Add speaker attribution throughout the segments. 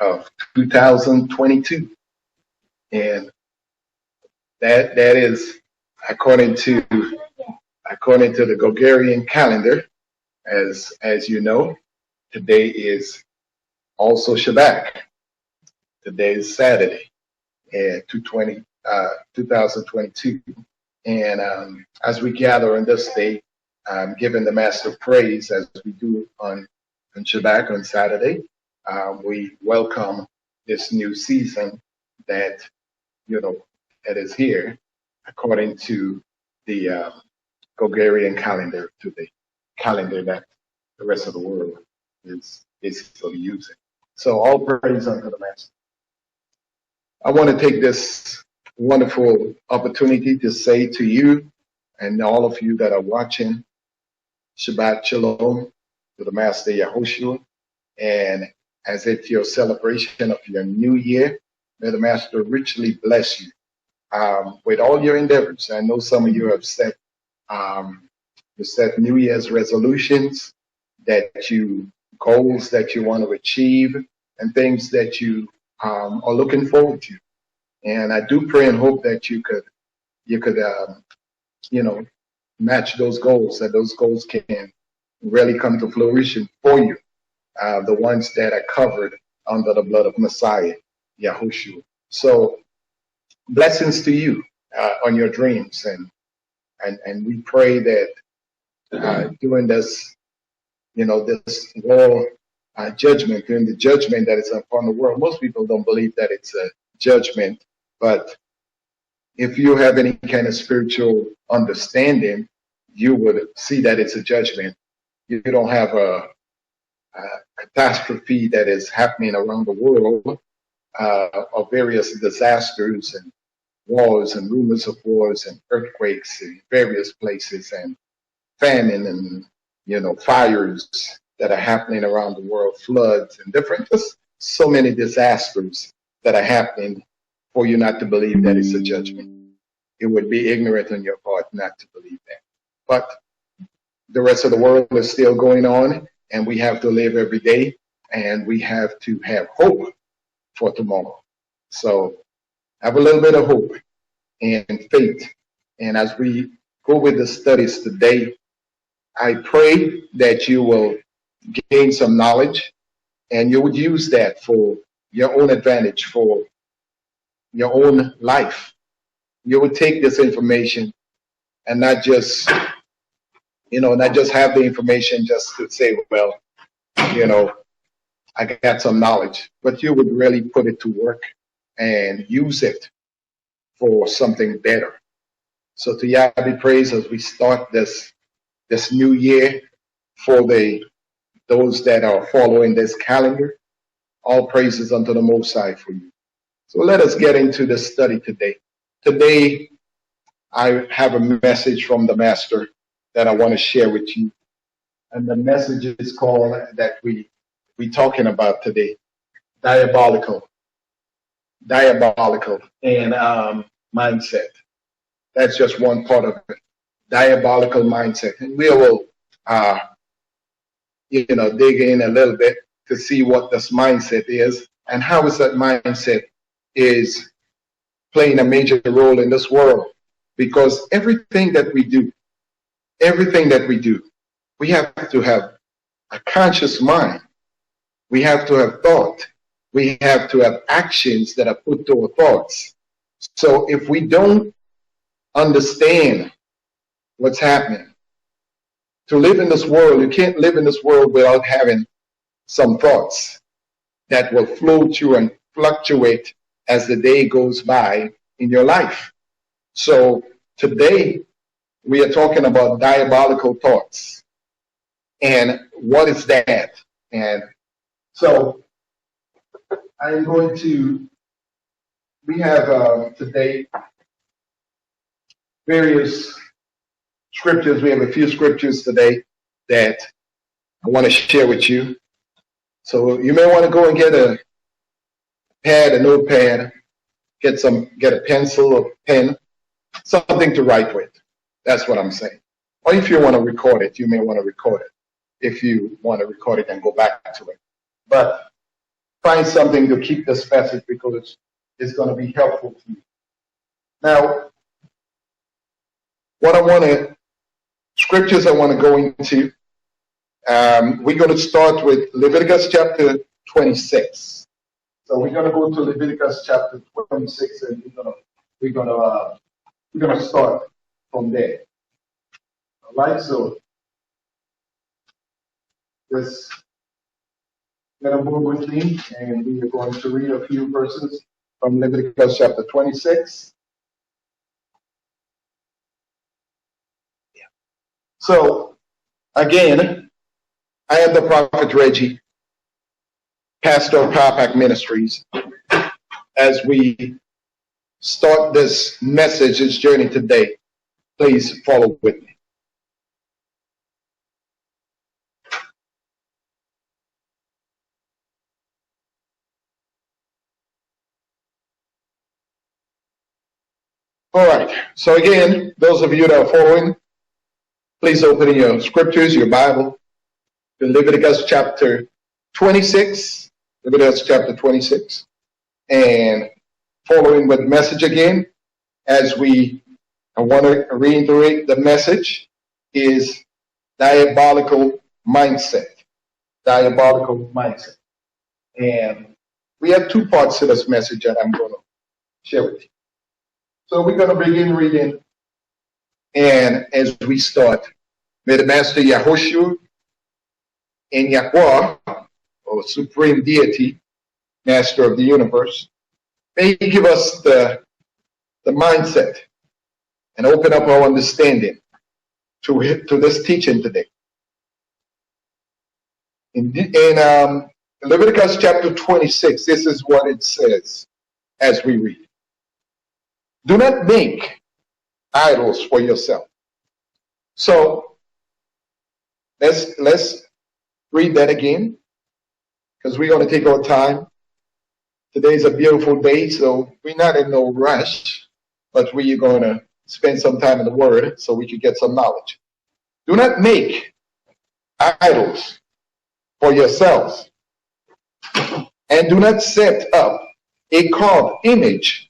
Speaker 1: of 2022. And that is according to the Gregorian calendar, as you know. Today is also Shabbat. Today is Saturday, 2022. And as we gather on this day, giving the Master praise as we do on Shabbat on Saturday, we welcome this new season that that is here according to the Gregorian calendar, to the calendar that the rest of the world is basically using. So all praise unto the Master. I want to take this wonderful opportunity to say to you and all of you that are watching, Shabbat Shalom to the Master Yahushua. And as it's your celebration of your new year, may the Master richly bless you with all your endeavors. I know some of you have set New Year's resolutions, goals that you want to achieve, and things that you are looking forward to. And I do pray and hope that you could match those goals, that those goals can really come to fruition for you, the ones that are covered under the blood of Messiah, Yahushua. So blessings to you on your dreams, and we pray that during this, this world judgment, during the judgment that is upon the world, most people don't believe that it's a judgment, but if you have any kind of spiritual understanding, you would see that it's a judgment. You don't have a catastrophe that is happening around the world of various disasters and wars and rumors of wars and earthquakes in various places and famine and fires that are happening around the world, floods and just so many disasters that are happening for you not to believe that it's a judgment. It would be ignorant on your part not to believe that. But the rest of the world is still going on, and we have to live every day, and we have to have hope for tomorrow. So have a little bit of hope and faith. And as we go with the studies today, I pray that you will gain some knowledge and you would use that for your own advantage, for your own life. You would take this information and not just have the information just to say, well, I got some knowledge, but you would really put it to work and use it for something better. So to Yah be praised as we start this new year for those that are following this calendar. All praises unto the Most High for you. So let us get into the study today. Today, I have a message from the Master that I want to share with you. And the message is called, that we talking about today, Diabolical. Diabolical and mindset. That's just one part of it. Diabolical mindset. And we will, dig in a little bit to see what this mindset is and how is that mindset is playing a major role in this world. Because everything that we do, we have to have a conscious mind. We have to have thought. We have to have actions that are put to our thoughts. So if we don't understand what's happening, to live in this world, you can't live in this world without having some thoughts that will flow through and fluctuate as the day goes by in your life. So today we are talking about diabolical thoughts. And what is that? And so I'm going to, we have today various scriptures. We have a few scriptures today that I want to share with you. So you may want to go and get a pad, a notepad, get a pencil or pen, something to write with. That's what I'm saying. Or if you want to record it, you may want to record it. If you want to record it and go back to it. But find something to keep this message because it's going to be helpful to you. Now, scriptures I want to go into, we're going to start with Leviticus chapter 26. So we're going to go to Leviticus chapter 26, and we're going to start from there. All right, so just going to move with me, and we are going to read a few verses from Leviticus chapter 26. So, again, I am the prophet Reggie, pastor of Pac Ministries. As we start this message, this journey today, please follow with me. All right. So again, those of you that are following, please open your scriptures, your Bible, to Leviticus chapter 26. Leviticus chapter 26. And following with the message again, I want to reiterate the message is diabolical mindset. Diabolical mindset. And we have two parts to this message that I'm going to share with you. So we're going to begin reading, and as we start, may the Master Yahushua and Yahweh, or Supreme Deity, Master of the Universe, may He give us the mindset and open up our understanding to this teaching today. In Leviticus chapter 26, this is what it says as we read. Do not make idols for yourself. So let's read that again, because we're going to take our time. Today's a beautiful day, so we're not in no rush, but we're going to spend some time in the Word so we can get some knowledge. Do not make idols for yourselves, and do not set up a carved image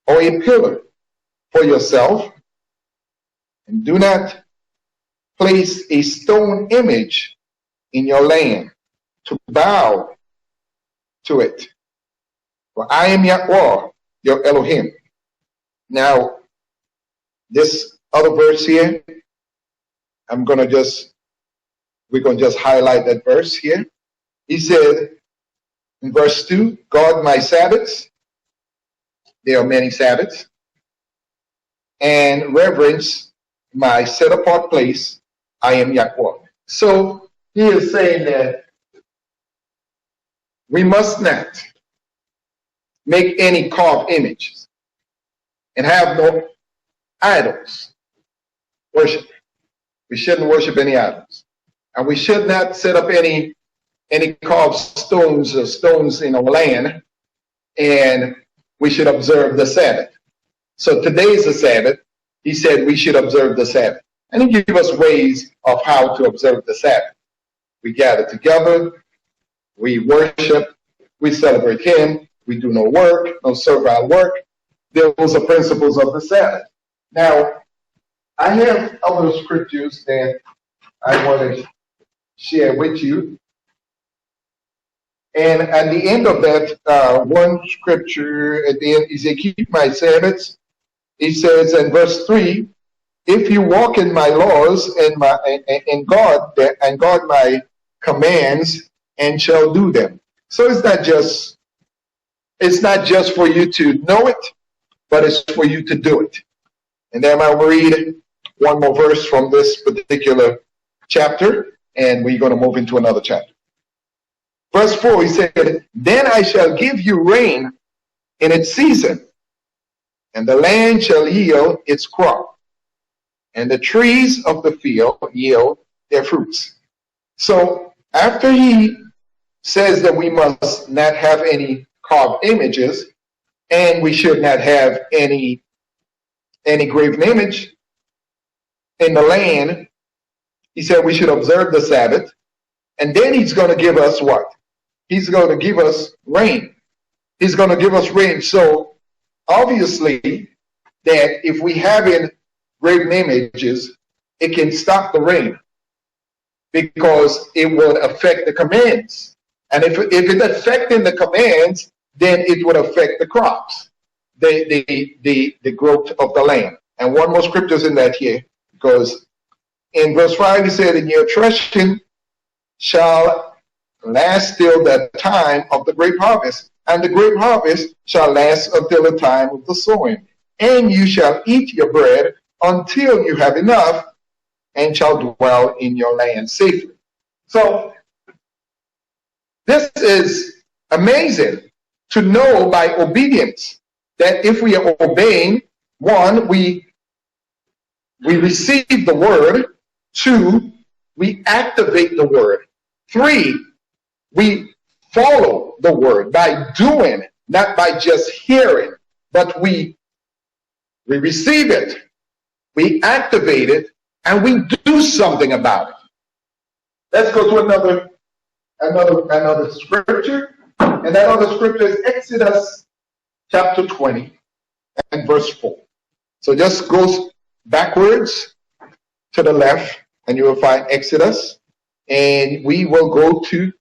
Speaker 1: or a pillar for yourself, and do not place a stone image in your land to bow to it. For I am Yahweh, your Elohim. Now, this other verse here, we're going to just highlight that verse here. He said in verse 2, guard my Sabbaths. There are many Sabbaths. And reverence my set apart place. I am Yahweh. So he is saying that we must not make any carved images and have no idols worship. We shouldn't worship any idols. And we should not set up any carved stones in our land, and we should observe the Sabbath. So today is the Sabbath. He said we should observe the Sabbath. And he gave us ways of how to observe the Sabbath. We gather together, we worship, we celebrate Him, we do no work, no servile work. Those are principles of the Sabbath. Now, I have other scriptures that I want to share with you. And at the end of that, one scripture at the end, he said, keep my Sabbaths. He says in verse 3, if you walk in my laws and guard my commands and shall do them. So it's not just for you to know it, but it's for you to do it. And then I'll read one more verse from this particular chapter, and we're going to move into another chapter. Verse 4, he said, then I shall give you rain in its season, and the land shall yield its crop, and the trees of the field yield their fruits. So after he says that we must not have any carved images, and we should not have any graven image in the land, he said we should observe the Sabbath. And then he's going to give us what? he's going to give us rain. He's going to give us rain. So obviously that if we have in graven images, it can stop the rain because it would affect the commands. And if it's affecting the commands, then it would affect the crops, the growth of the land. And one more scriptures in that here, because in verse 5 he said, "And your threshing shall last till the time of the grape harvest, and the grape harvest shall last until the time of the sowing. And you shall eat your bread until you have enough, and shall dwell in your land safely." So this is amazing to know by obedience that if we are obeying, one, we receive the word. Two, we activate the word. Three, we follow the word by doing, not by just hearing, but we receive it, we activate it, and we do something about it. Let's go to another scripture, and that other scripture is Exodus chapter 20 and verse 4. So just go backwards to the left, and you will find Exodus, and we will go to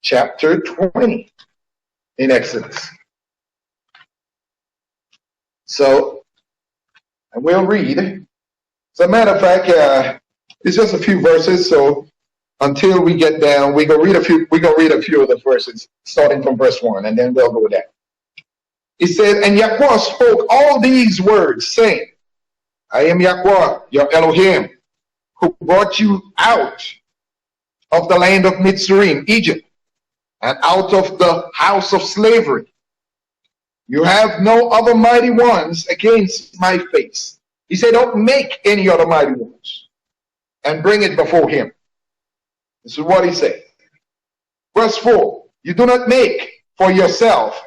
Speaker 1: chapter 20 in Exodus. So, and we'll read. As a matter of fact, it's just a few verses. So until we get down, we're gonna read a few. We're gonna read a few of the verses, starting from verse 1, and then we'll go there. He said, "And Yahweh spoke all these words, saying, I am Yahweh, your Elohim, who brought you out of the land of Mitzrayim, Egypt, and out of the house of slavery. You have no other mighty ones against my face." He said, don't make any other mighty ones and bring it before him. This is what he said. Verse 4, "You do not make for yourself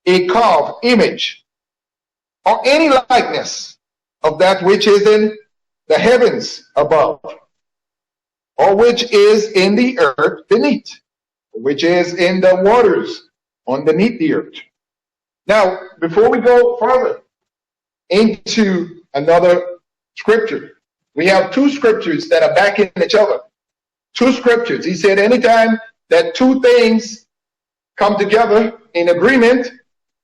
Speaker 1: a carved image or any likeness of that which is in the heavens above, or which is in the earth beneath, which is in the waters underneath the earth." Now, before we go further into another scripture, we have two scriptures that are backing each other. Two scriptures. He said anytime that two things come together in agreement,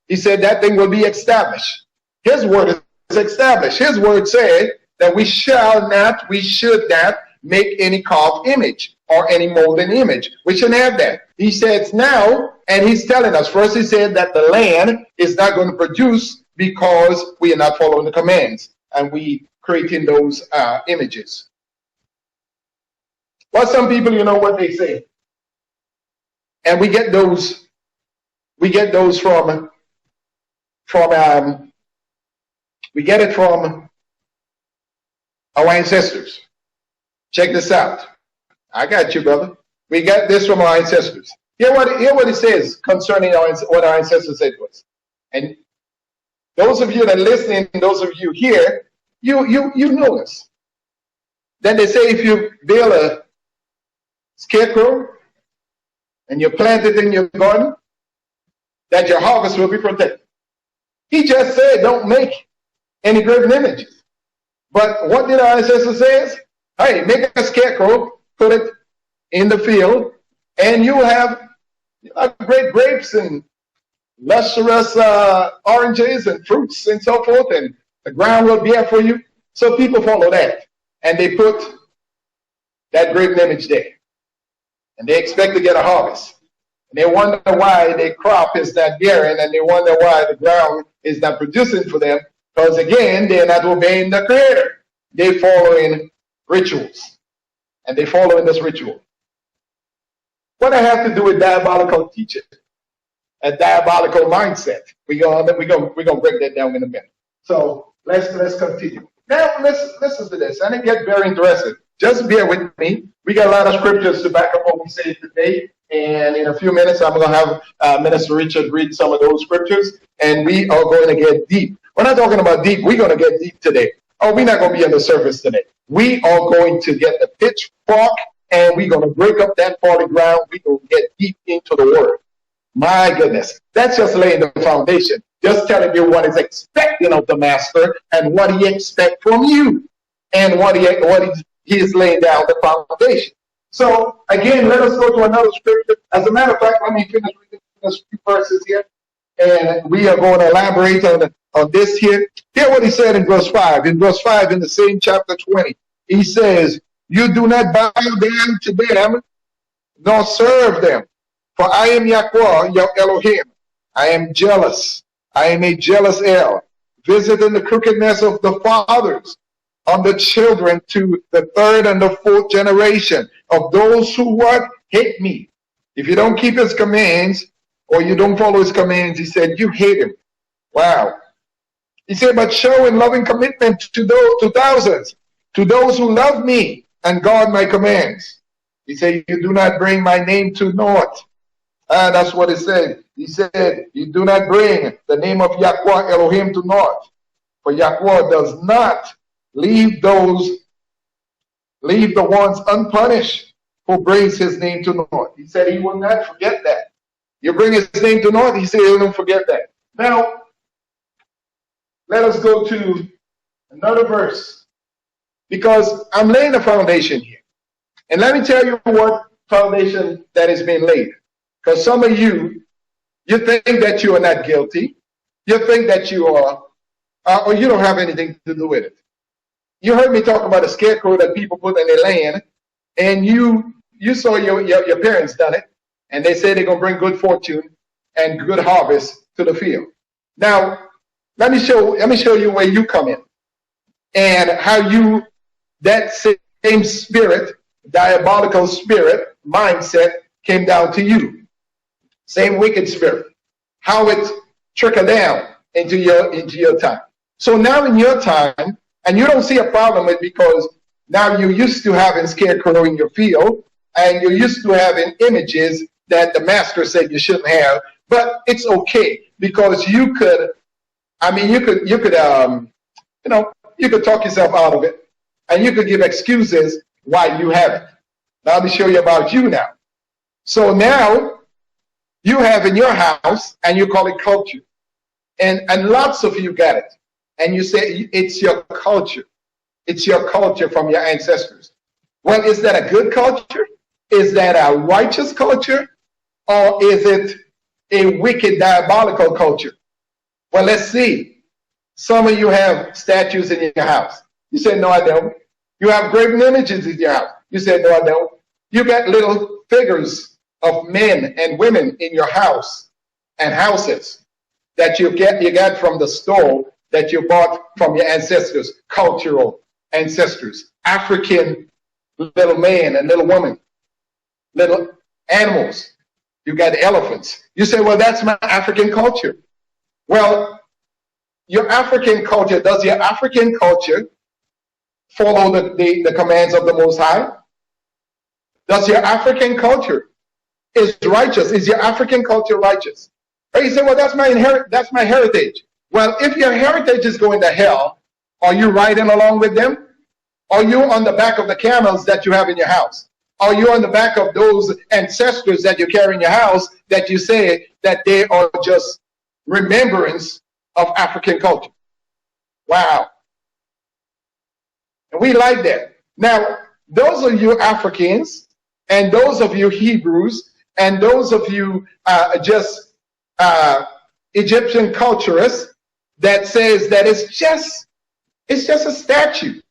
Speaker 1: he said that thing will be established. His word is established. His word said that we should not make any carved image or any molten image. We shouldn't have that. He says now, and he's telling us, first he said that the land is not going to produce because we are not following the commands and we creating those images. Well, some people, you know what they say, and we get those from we get it from our ancestors. Check this out. I got you, brother. We got this from our ancestors. Hear what it says concerning what our ancestors said to us. And those of you that are listening, those of you here, you know this. Then they say if you build a scarecrow and you plant it in your garden, that your harvest will be protected. He just said don't make any graven images. But what did our ancestors say? Hey, make a scarecrow, put it in the field, and you will have great grapes and lustrous oranges and fruits and so forth, and the ground will bear for you. So people follow that, and they put that graven image there, and they expect to get a harvest. And they wonder why their crop is not bearing, and they wonder why the ground is not producing for them, because again, they're not obeying the Creator. They're following rituals, and they follow in this ritual. What I have to do with diabolical teaching, a diabolical mindset. We're gonna break that down in a minute. So let's continue. Now listen to this, and it gets very interesting. Just bear with me. We got a lot of scriptures to back up what we say today, and in a few minutes I'm going to have Minister Richard read some of those scriptures, and we are going to get deep. We're not talking about deep. We're going to get deep today. Oh, we're not going to be on the surface today. We are going to get the pitchfork and we're going to break up that fallen ground. We're going to get deep into the word. My goodness, that's just laying the foundation, just telling you what is expected of the master and what he expects from you, and what he is laying down the foundation. So again, let us go to another scripture. As a matter of fact, let me finish reading these few verses here, and we are going to elaborate on this here. Hear what he said in verse 5. In verse 5 in the same chapter 20, he says, you do not bow down to them, nor serve them. For I am Yahweh, your Elohim. I am jealous. I am a jealous El, visiting the crookedness of the fathers on the children to the third and the fourth generation of those who what? Hate me. If you don't keep his commands, or you don't follow his commands, he said, you hate him. Wow. He said, but showing loving commitment to thousands, to those who love me and guard my commands. He said, you do not bring my name to naught. That's what it said. He said, you do not bring the name of Yahweh Elohim to naught. For Yahweh does not leave the ones unpunished who brings his name to naught. He said he will not forget that. You bring his name to naught, he said he will forget that. Now, let us go to another verse, because I'm laying a foundation here. And let me tell you what foundation that is being laid. Because some of you think that you are not guilty. You think that you are, or you don't have anything to do with it. You heard me talk about a scarecrow that people put in their land, and you saw your parents done it, and they say they're going to bring good fortune and good harvest to the field. Now, let me show you where you come in, and how that same spirit, diabolical spirit, mindset came down to you. Same wicked spirit, how it trickled down into your time. So now in your time, and you don't see a problem with, because now you're used to having scarecrow in your field, and you're used to having images that the master said you shouldn't have, but it's okay, because you could talk yourself out of it, and you could give excuses why you have it. Now let me show you about you now. So now you have in your house, and you call it culture, and lots of you got it, and you say it's your culture. It's your culture from your ancestors. Well, is that a good culture? Is that a righteous culture? Or is it a wicked, diabolical culture? Well, let's see. Some of you have statues in your house. You say, no, I don't. You have graven images in your house. You say, no, I don't. You got little figures of men and women in your house and houses that you got from the store, that you bought from your ancestors, cultural ancestors, African little man and little woman, little animals. You got elephants. You say, well, that's my African culture. Well, your African culture, does your African culture follow the commands of the Most High? Does your African culture is righteous? Is your African culture righteous? Or you say, well, that's my heritage. Well, if your heritage is going to hell, are you riding along with them? Are you on the back of the camels that you have in your house? Are you on the back of those ancestors that you carry in your house that you say that they are just remembrance of African culture? Wow. And we like that. Now, those of you Africans, and those of you Hebrews, and those of you Egyptian culturists that says that it's just a statue.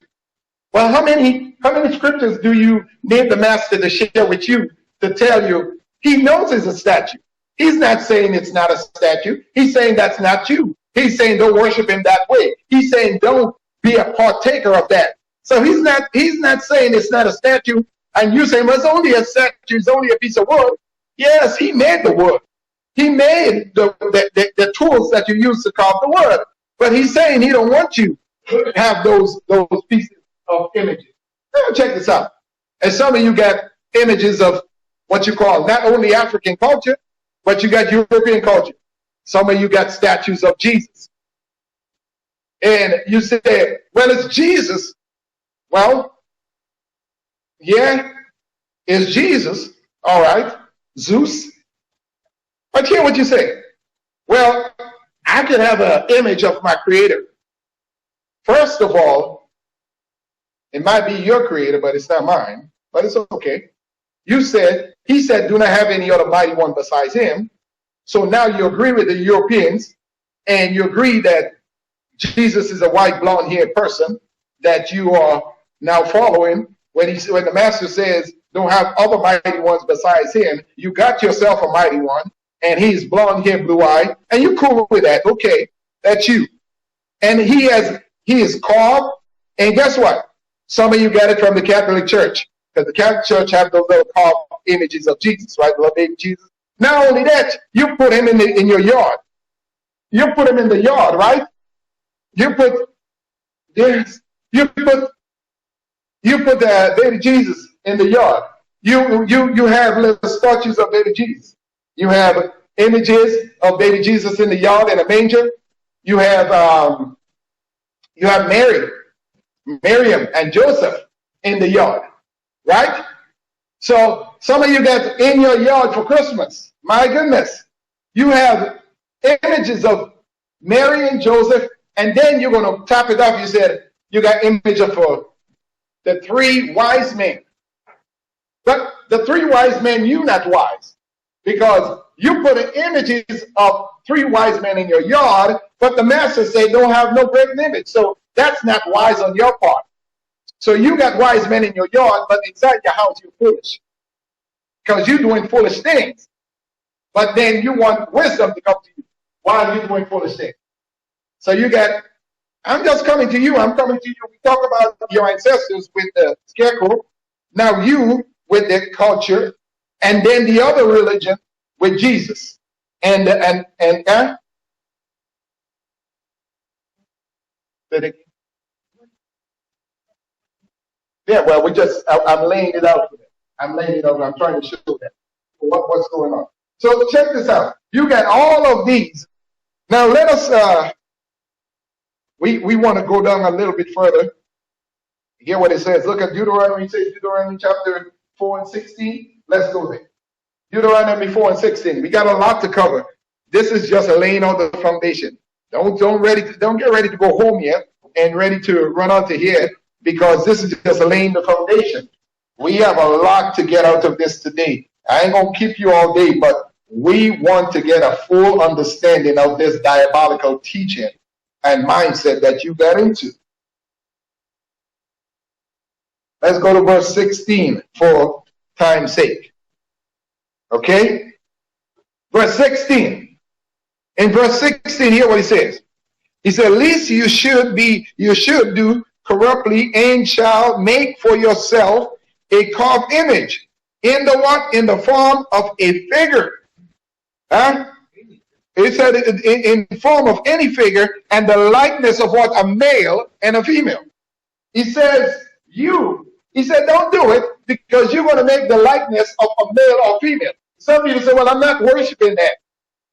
Speaker 1: Well, how many scriptures do you need the master to share with you to tell you he knows it's a statue? He's not saying it's not a statue. He's saying that's not you. He's saying don't worship him that way. He's saying don't be a partaker of that. So he's not saying it's not a statue, and you say, well, it's only a statue, it's only a piece of wood. Yes, he made the wood. He made the tools that you use to carve the wood. But he's saying he don't want you to have those pieces of images. Now check this out. And some of you got images of what you call not only African culture, but you got European culture. Some of you got statues of Jesus. And you say, well, it's Jesus. Well, yeah, is Jesus, all right, Zeus. But hear what you say. Well, I could have an image of my creator. First of all, it might be your creator, but it's not mine. But it's okay. He said, do not have any other mighty one besides him. So now you agree with the Europeans, and you agree that Jesus is a white, blonde-haired person that you are now following. When the master says, don't have other mighty ones besides him, you got yourself a mighty one, and he's blonde-haired, blue-eyed, and you're cool with that. Okay, that's you. And he is carved, and guess what? Some of you got it from the Catholic Church, because the Catholic Church have those little carved images of Jesus, right? Little baby Jesus. Not only that, you put him in your yard. You put him in the yard, right? You put baby Jesus in the yard. You have little statues of baby Jesus. You have images of baby Jesus in the yard in a manger. You have Miriam and Joseph in the yard, right? So some of you got in your yard for Christmas. My goodness, you have images of Mary and Joseph, and then you're going to top it off. You said you got image of the three wise men. But the three wise men, you not wise, because you put images of three wise men in your yard, but the master say don't have no graven image. So that's not wise on your part. So you got wise men in your yard, but inside your house you're foolish, because you're doing foolish things. But then you want wisdom to come to you while you're doing foolish things. So you got, I'm just coming to you. I'm coming to you. We talk about your ancestors with the scarecrow. Now you with the culture, and then the other religion with Jesus. Yeah, well, I'm laying it out for them. I'm laying it out. I'm trying to show them what's going on. So check this out. You got all of these. Now let us, we want to go down a little bit further. Hear what it says. Look at Deuteronomy. It says Deuteronomy chapter 4 and 16. Let's go there. Deuteronomy 4 and 16. We got a lot to cover. This is just laying on the foundation. Don't get ready to go home yet and ready to run out to here, because this is just laying the foundation. We have a lot to get out of this today. I ain't gonna keep you all day, but we want to get a full understanding of this diabolical teaching and mindset that you got into. Let's go to verse 16 for time's sake. Okay? Verse 16. In verse 16, hear what he says. He said, "Least you should do corruptly, and shall make for yourself a carved image in the what? In the form of a figure." Huh? He said in form of any figure, and the likeness of what? A male and a female. He says he said don't do it, because you're going to make the likeness of a male or female. Some people say, well, I'm not worshiping that.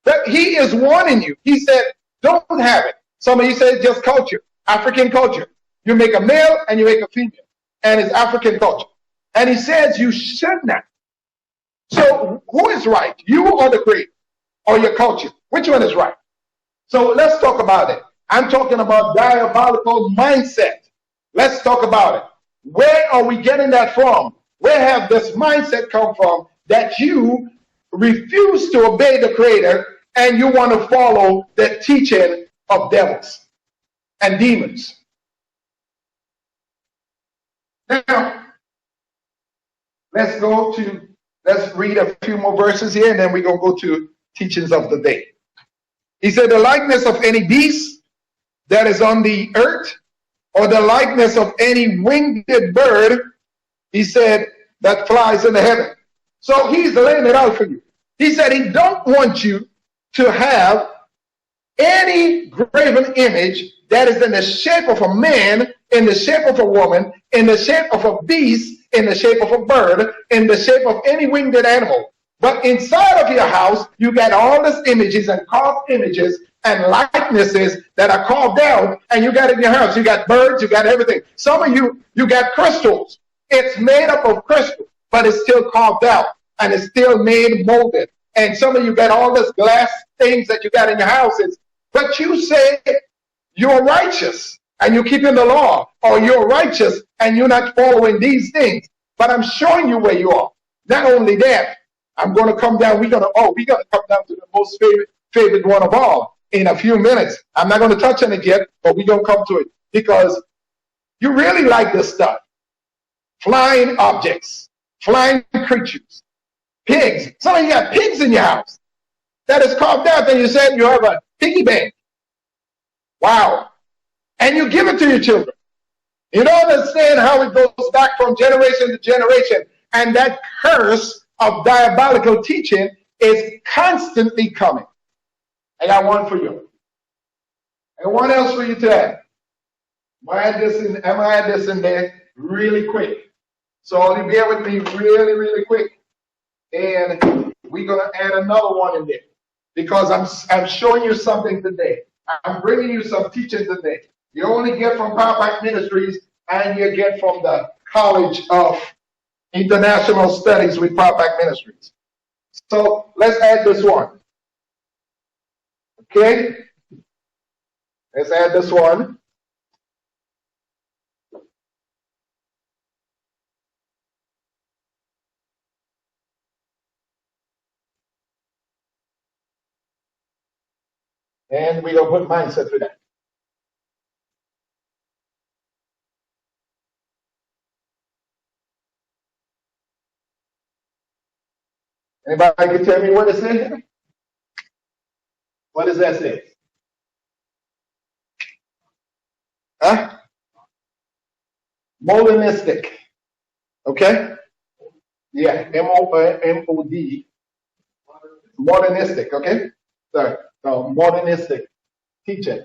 Speaker 1: But he is warning you. He said, don't have it. Some of you say just culture, African culture. You make a male and you make a female, and it's African culture. And he says you should not. So who is right? You or the creator, or your culture? Which one is right? So let's talk about it. I'm talking about diabolical mindset. Let's talk about it. Where are we getting that from? Where have this mindset come from that you refuse to obey the creator and you want to follow the teaching of devils and demons? Now, let's read a few more verses here, and then we're going to go to teachings of the day. He said, the likeness of any beast that is on the earth, or the likeness of any winged bird, he said, that flies in the heaven. So he's laying it out for you. He said he don't want you to have any graven image that is in the shape of a man, in the shape of a woman, in the shape of a beast, in the shape of a bird, in the shape of any winged animal. But inside of your house, you got all these images and carved images and likenesses that are carved out, and you got it in your house. You got birds, you got everything. Some of you got crystals. It's made up of crystal. but it's still carved out and it's still made molded. And some of you got all this glass things that you got in your houses, but you say you're righteous and you're keeping the law, or you're righteous and you're not following these things. But I'm showing you where you are. Not only that, I'm going to come down. We're going to come down to the most favorite one of all in a few minutes. I'm not going to touch on it yet, but we're going to come to it because you really like this stuff. Flying objects, flying creatures, pigs. Some of you got pigs in your house that is carved out, and you said you have a piggy bank. Wow. And you give it to your children. You don't understand how it goes back from generation to generation. And that curse of diabolical teaching is constantly coming. I got one for you. And one else for you to add. I'm going to add this in there really quick. So only bear with me really, really quick. And we're going to add another one in there. Because I'm showing you something today. I'm bringing you some teaching today. You only get from Pac Ministries, and you get from the College of International Studies with Pac Ministries. So let's add this one. Okay? Let's add this one. And we're going to put mindset for that. Anybody can tell me what it says? What does that say? Huh? Modernistic. Okay? Yeah, M-O-D. Modernistic, okay? Sorry. So modernistic teaching.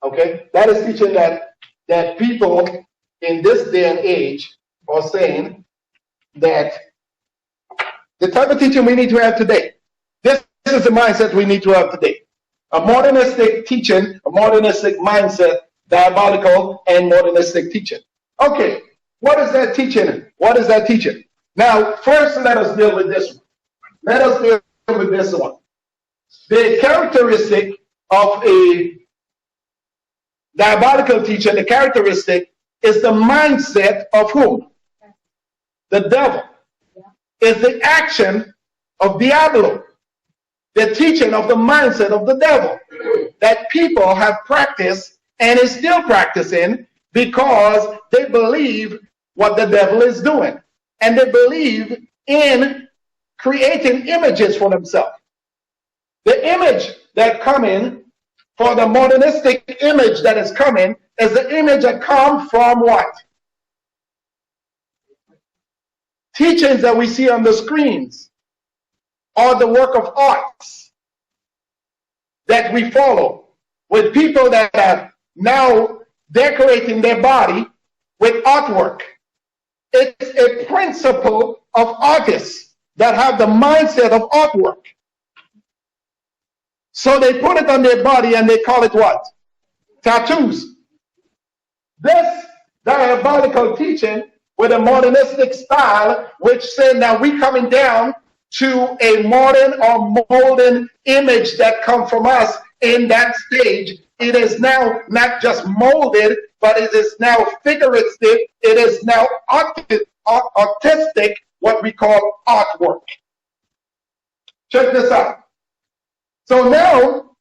Speaker 1: Okay? That is teaching that people in this day and age are saying that the type of teaching we need to have today. This is the mindset we need to have today. A modernistic teaching, a modernistic mindset, diabolical and modernistic teaching. Okay, what is that teaching? What is that teaching? Now, first let us deal with this one. Let us deal with this one. The characteristic of a diabolical teaching, the characteristic is the mindset of whom? The devil. Is the action of Diabolo, the teaching of the mindset of the devil that people have practiced and is still practicing because they believe what the devil is doing. And they believe in creating images for themselves. The image that coming, for the modernistic image that is coming, is the image that comes from what? Teachings that we see on the screens are the work of arts that we follow with people that are now decorating their body with artwork. It's a principle of artists that have the mindset of artwork. So they put it on their body and they call it what? Tattoos. This diabolical teaching with a modernistic style, which said now we coming down to a modern or molden image that come from us in that stage. It is now not just molded, but it is now figurative. It is now artistic, what we call artwork. Check this out. So now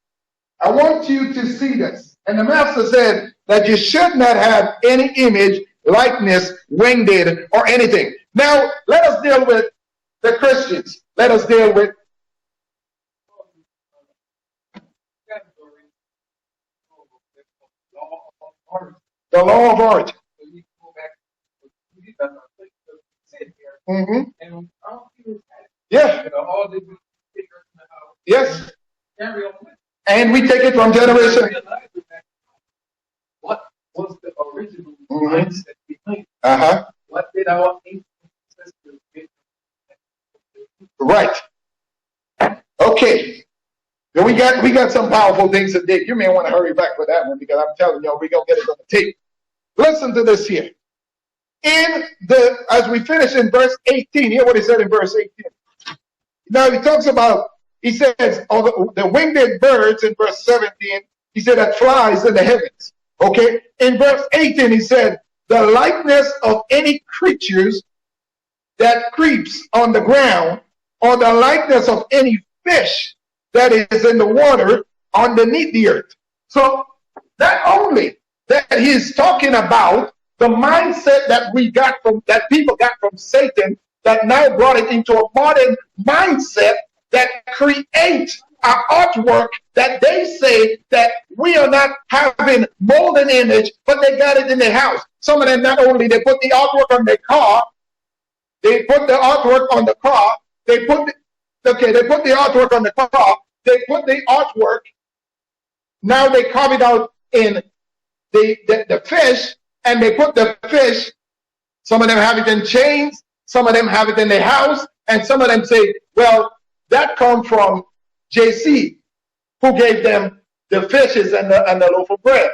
Speaker 1: I want you to see this. And the master said that you should not have any image, likeness, winged, or anything. Now, let us deal with the Christians. Let us deal with the law of origin. Mm-hmm. Yeah. Yes. And we take it from generation.
Speaker 2: What was the original mindset behind it? What did our ancestors do?
Speaker 1: Right. Okay. So we got some powerful things to dig. You may want to hurry back with that one because I'm telling you, we're gonna get it on the tape. Listen to this here. as we finish in verse 18, hear what he said in verse 18. Now he talks about, he says, oh, the winged birds in verse 17, he said that flies in the heavens. Okay. In verse 18, he said, the likeness of any creatures that creeps on the ground, or the likeness of any fish that is in the water underneath the earth. So not only that he's talking about the mindset that people got from Satan, that now brought it into a modern mindset that creates an artwork that they say that we are not having molded image, but they got it in their house. Some of them, not only they put the artwork on their car, they put the artwork on the car, they put the artwork on the car, they put the artwork, now they carve it out in the fish, and they put the fish, some of them have it in chains, some of them have it in their house, and some of them say, well, that come from JC, who gave them the fishes and the loaf of bread.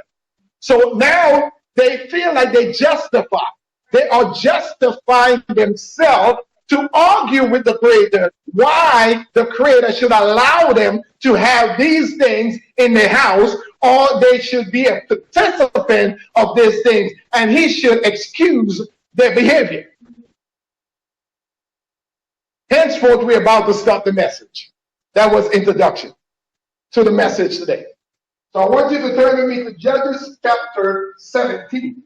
Speaker 1: So now they feel like they are justifying themselves to argue with the Creator why the Creator should allow them to have these things in their house, or they should be a participant of these things, and he should excuse their behavior. Henceforth, we're about to start the message. That was introduction to the message today. So I want you to turn with me to Judges chapter 17.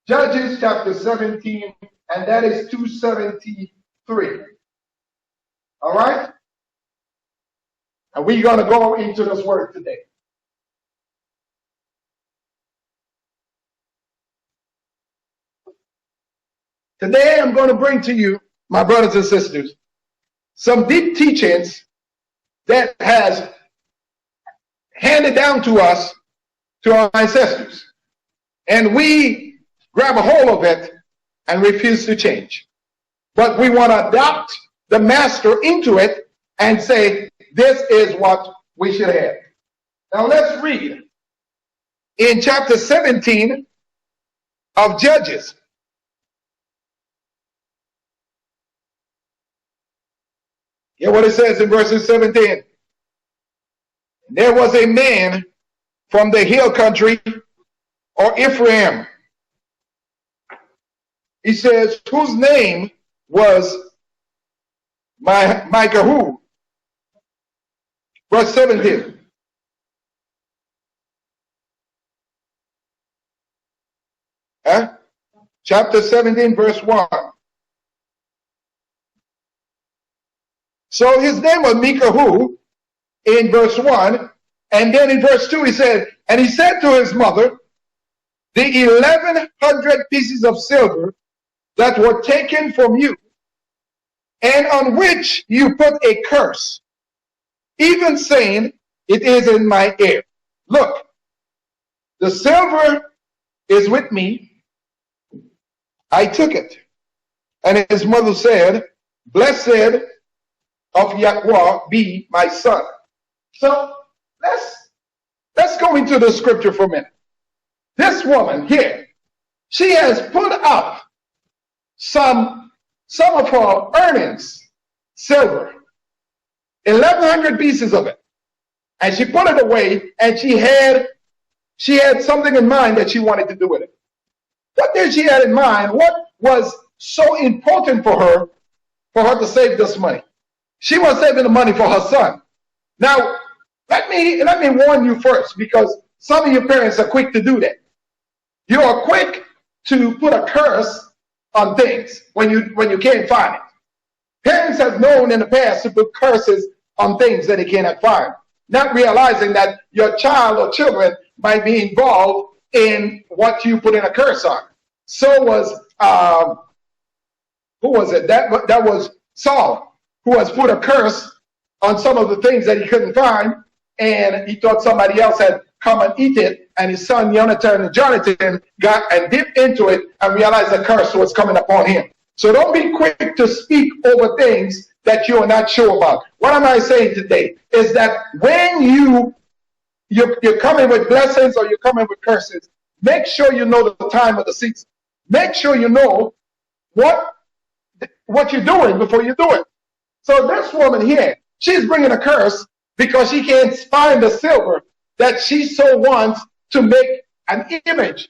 Speaker 1: Judges chapter 17, and that is 273. All right? And we're going to go into this word today. Today I'm going to bring to you, my brothers and sisters, some deep teachings that has handed down to us, to our ancestors. And we grab a hold of it and refuse to change. But we want to adopt the master into it and say, this is what we should have. Now let's read in chapter 17 of Judges. Hear what it says in verses 17. There was a man from the hill country, or Ephraim. He says, whose name was Micah. Verse 17. Chapter 17, verse 1. So his name was Micah in verse 1. And then in verse 2 he said, and he said to his mother, the 1,100 pieces of silver that were taken from you, and on which you put a curse, even saying, it is in my heir. Look, the silver is with me. I took it. And his mother said, blessed of Yahweh be my son. So let's go into the scripture for a minute. This woman here, she has put up some of her earnings, silver, 1,100 pieces of it, and she put it away, and she had something in mind that she wanted to do with it. What did she have in mind? What was so important for her to save this money? She was saving the money for her son. Now, let me warn you first, because some of your parents are quick to do that. You are quick to put a curse on things when you can't find it. Parents have known in the past to put curses on things that they cannot find, not realizing that your child or children might be involved in what you put in a curse on. So was who was it? That was Saul, who has put a curse on some of the things that he couldn't find, and he thought somebody else had come and eat it, and his son Jonathan got and dipped into it and realized the curse was coming upon him. So don't be quick to speak over things that you are not sure about. What am I saying today is that when you're coming with blessings or you're coming with curses, make sure you know the time of the season. make sure you know what you're doing before you do it. So this woman here, she's bringing a curse because she can't find the silver that she so wants to make an image.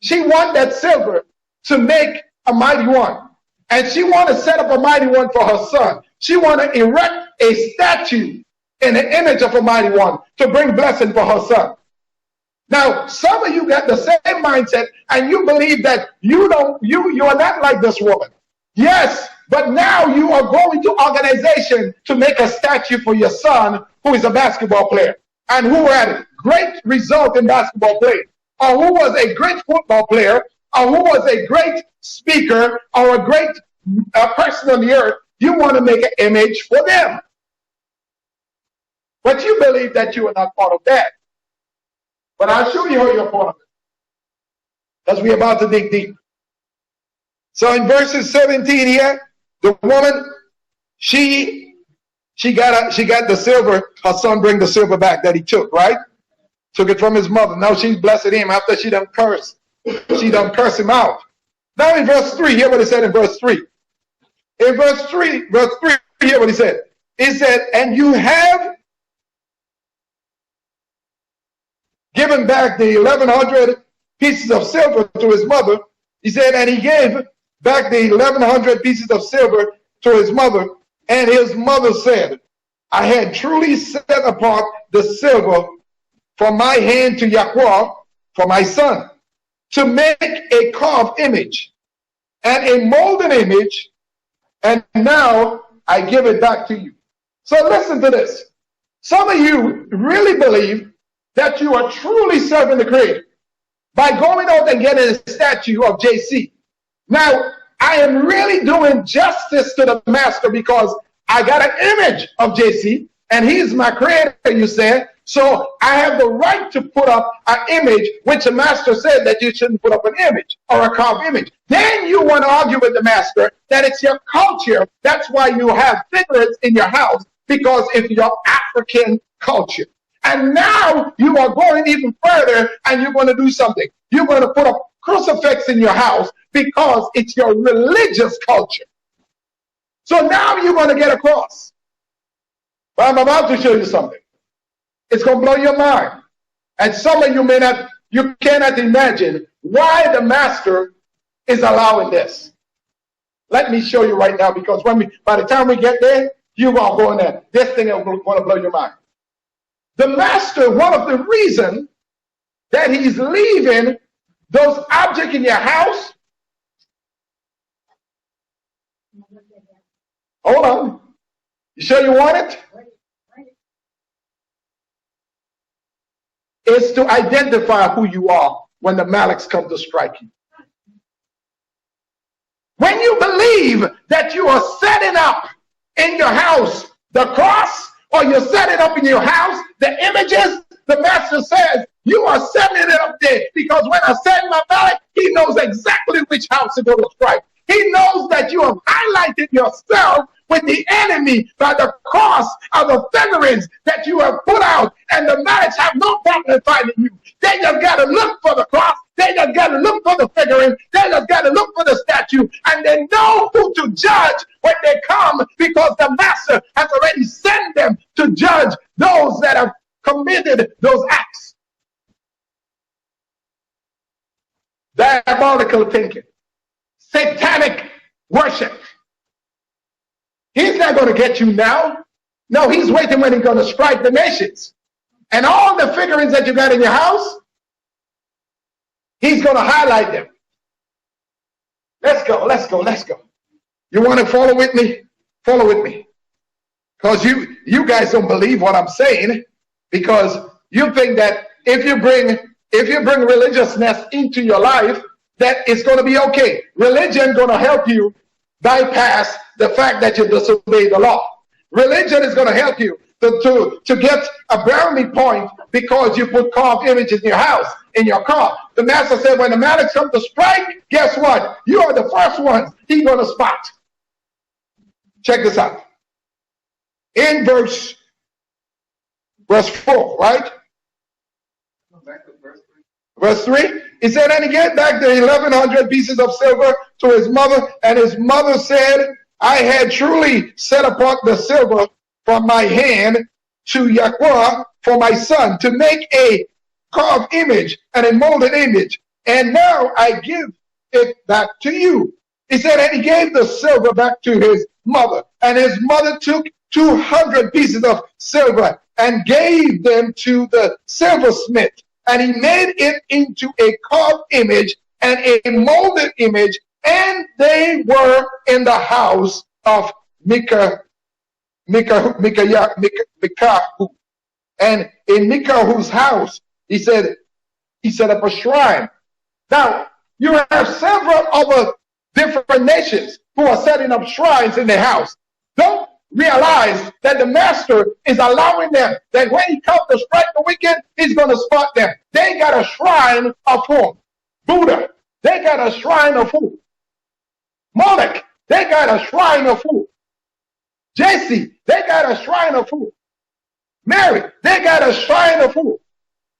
Speaker 1: She wants that silver to make a mighty one. And she wants to set up a mighty one for her son. She wants to erect a statue in the image of a mighty one to bring blessing for her son. Now, some of you got the same mindset and you believe that you are not like this woman. Yes, but now you are going to organization to make a statue for your son who is a basketball player and who had great result in basketball play, or who was a great football player, or who was a great speaker, or a great person on the earth. You want to make an image for them. But you believe that you are not part of that. But I'll show you how you're part of it, because we're about to dig deep. So in verses 17 here, the woman, she got the silver. Her son bring the silver back that he took, right? Took it from his mother. Now she's blessing him after she done curse. She done curse him out. Now in verse 3, hear what he said in verse 3. In verse 3, hear what he said. He said, and you have given back the 1,100 pieces of silver to his mother. He said, and he gave back the 1,100 pieces of silver to his mother. And his mother said, I had truly set apart the silver from my hand to Yahweh for my son, to make a carved image and a molded image, and now I give it back to you. So listen to this. Some of you really believe that you are truly serving the Creator by going out and getting a statue of JC. Now, I am really doing justice to the master because I got an image of JC and he's my creator, you said. So I have the right to put up an image, which the master said that you shouldn't put up an image or a carved image. Then you want to argue with the master that it's your culture. That's why you have figures in your house, because it's your African culture. And now you are going even further and you're going to do something. You're going to put a crucifix in your house because it's your religious culture. So now you're going to get a cross. But I'm about to show you something. It's going to blow your mind. And some of you cannot imagine why the master is allowing this. Let me show you right now, because by the time we get there, you're going to go in there. This thing is going to blow your mind. The master, one of the reasons that he's leaving those objects in your house. Hold on. You sure you want it? It's to identify who you are when the Malaks come to strike you. When you believe that you are setting up in your house the cross, or you're setting up in your house the images, the master says you are setting it up there, because when I send my Malak, he knows exactly which house to go to strike. He knows that you have highlighted yourself with the enemy by the cross of the figurines that you have put out, and the Malaks have no problem finding you. They just got to look for the cross. They just got to look for the figurine. They just got to look for the statue, and they know who to judge when they come, because the master has already sent them to judge those that have committed those acts. Diabolical thinking, satanic worship. He's not going to get you now. No, he's waiting when he's going to strike the nations. And all the figurines that you got in your house, he's going to highlight them. Let's go, let's go, let's go. You want to follow with me? Follow with me. Because you guys don't believe what I'm saying, because you think that if you bring religiousness into your life, that it's going to be okay. Religion is going to help you bypass the fact that you disobey the law. Religion is going to help you to get a brownie point because you put carved images in your house, in your car. The master said when the Malaks come to strike, guess what? You are the first ones he's going to spot. Check this out. In verse 4, right? Verse 3, he said, and he gave back the 1,100 pieces of silver to his mother, and his mother said, I had truly set apart the silver from my hand to Yahweh for my son, to make a carved image and a molded image, and now I give it back to you. He said, and he gave the silver back to his mother, and his mother took 200 pieces of silver and gave them to the silversmith, and he made it into a carved image and a molded image, and they were in the house of Mikahu. And in Mikahu's house, he set up a shrine. Now, you have several other different nations who are setting up shrines in their house. Don't realize that the master is allowing them, that when he comes to strike the wicked, he's going to spot them. They got a shrine of whom? Buddha. They got a shrine of who? Moloch. They got a shrine of who? Jesse. They got a shrine of who? Mary. They got a shrine of who?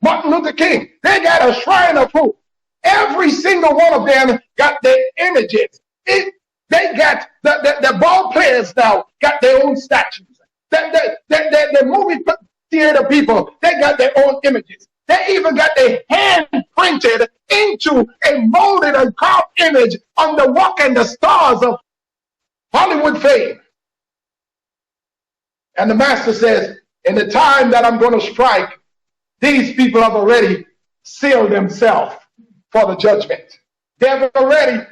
Speaker 1: Martin Luther King. They got a shrine of who? Every single one of them got their images. They got the ball players now got their own statues. The movie theater people, they got their own images. They even got their hand printed into a molded and carved image on the walk and the stars of Hollywood fame. And the master says, in the time that I'm going to strike, these people have already sealed themselves for the judgment. They've already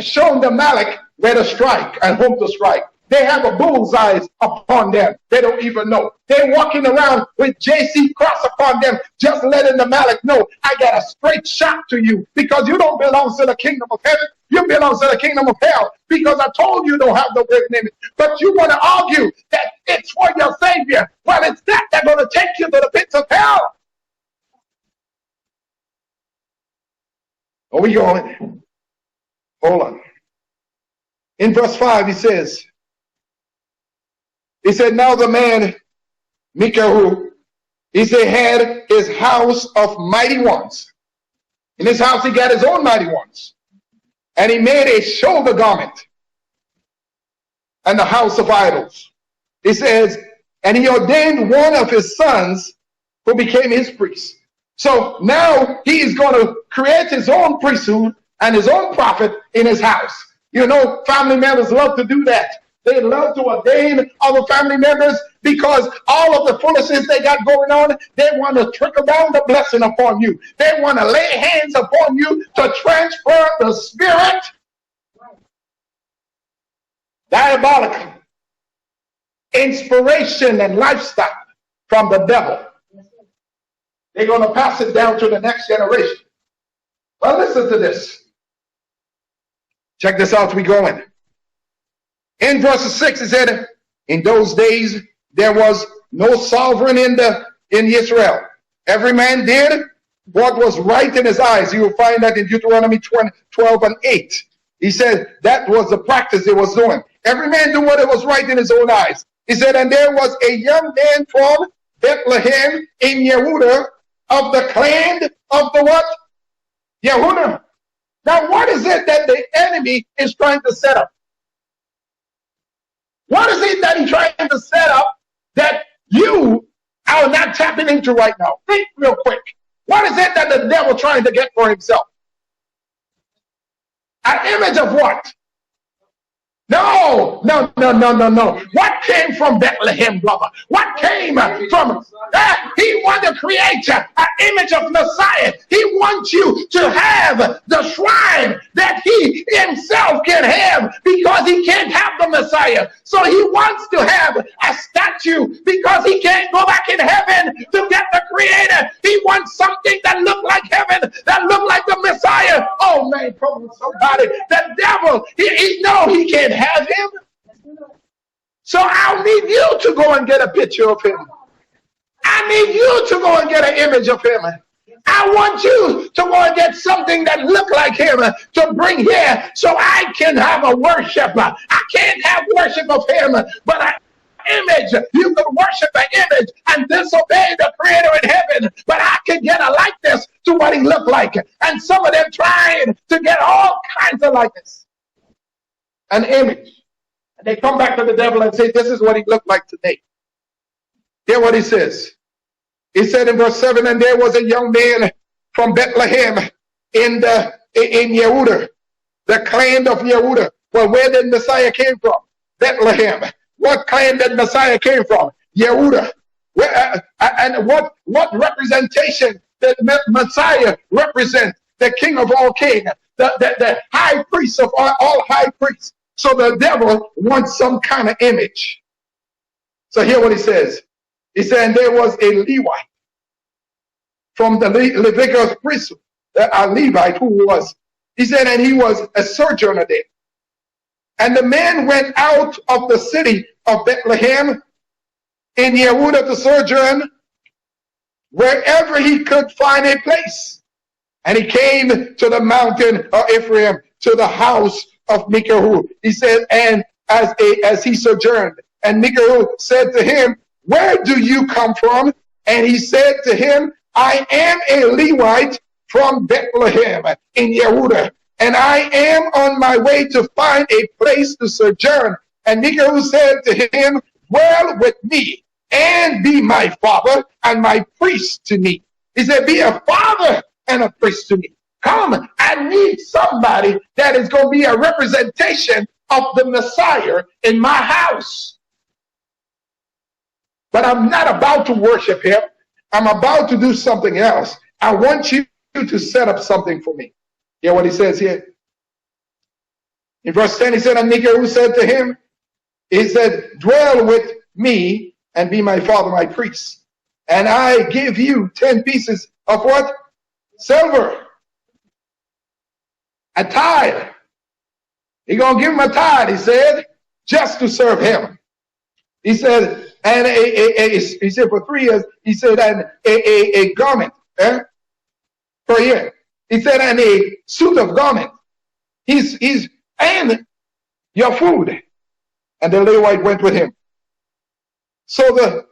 Speaker 1: shown the Malak where to strike and whom to strike. They have a bullseye upon them. They don't even know. They're walking around with JC cross upon them, just letting the Malak know, I got a straight shot to you because you don't belong to the kingdom of heaven. You belong to the kingdom of hell because I told you don't have the written image. But you want to argue that it's for your Savior. Well, it's that that's going to take you to the pits of hell. Are we going? Hold on. In verse 5, he said, now the man, Mikahu, he said, had his house of mighty ones. In his house, he got his own mighty ones. And he made a shoulder garment and the house of idols. He says, and he ordained one of his sons who became his priest. So now he is going to create his own priesthood and his own prophet in his house. You know, family members love to do that. They love to ordain other family members because all of the foolishness they got going on, they want to trickle down the blessing upon you. They want to lay hands upon you to transfer the spirit. Diabolical. Inspiration and lifestyle from the devil. They're going to pass it down to the next generation. Well, listen to this. Check this out, we go in. In verse 6, it said, in those days there was no sovereign in Israel. Every man did what was right in his eyes. You will find that in Deuteronomy 12 and 8. He said that was the practice they was doing. Every man do what it was right in his own eyes. He said, and there was a young man from Bethlehem in Yehudah of the clan of the what? Yehudah. Now, what is it that the enemy is trying to set up? What is it that he's trying to set up that you are not tapping into right now? Think real quick. What is it that the devil trying to get for himself? An image of what? No. What came from Bethlehem, brother? What came from that? He wanted to create an image of Messiah. He wants you to have the shrine that he himself can have because he can't have the Messiah. So he wants to have a statue because he can't go back in heaven to get the creator. He wants something that look like heaven, that look like the Messiah. Oh man, come on somebody. The devil, he know he can't have him. So I'll need you to go and get a picture of him. I need you to go and get an image of him. I want you to go and get something that look like him to bring here so I can have a worship. I can't have worship of him, but an image. You can worship an image and disobey the creator in heaven, but I can get a likeness to what he looked like. And some of them trying to get all kinds of likeness, an image. And they come back to the devil and say, this is what he looked like today. Hear what he says. He said in verse 7, and there was a young man from Bethlehem in Yehudah, the clan of Yehudah. Well, where did Messiah came from? Bethlehem. What clan did Messiah came from? Yehudah. And what representation did Messiah represent? The king of all kings, the high priest of all high priests. So the devil wants some kind of image. So hear what he says. He said, and there was a Levite from the Leviticus priesthood, a Levite who was, he said, and he was a sojourner there. And the man went out of the city of Bethlehem in Yehudah to sojourn wherever he could find a place. And he came to the mountain of Ephraim, to the house of Mikahu. He said, and as he sojourned, and Mikahu said to him, where do you come from? And he said to him, I am a Levite from Bethlehem in Yehudah, and I am on my way to find a place to sojourn. And Mikahu said to him, dwell with me and be my father and my priest to me. He said, be a father and a priest to me. Come, I need somebody that is going to be a representation of the Messiah in my house. But I'm not about to worship him. I'm about to do something else. I want you to set up something for me. Hear what he says here? In verse 10, he said, and Mikahu said to him, he said, dwell with me and be my father, my priest. And I give you 10 pieces of what? Silver. A tithe. He's going to give him a tithe, he said, just to serve him. He said, and he said for 3 years, he said, and a garment per year. He said, and a suit of garment. And your food. And the Levite went with him. So the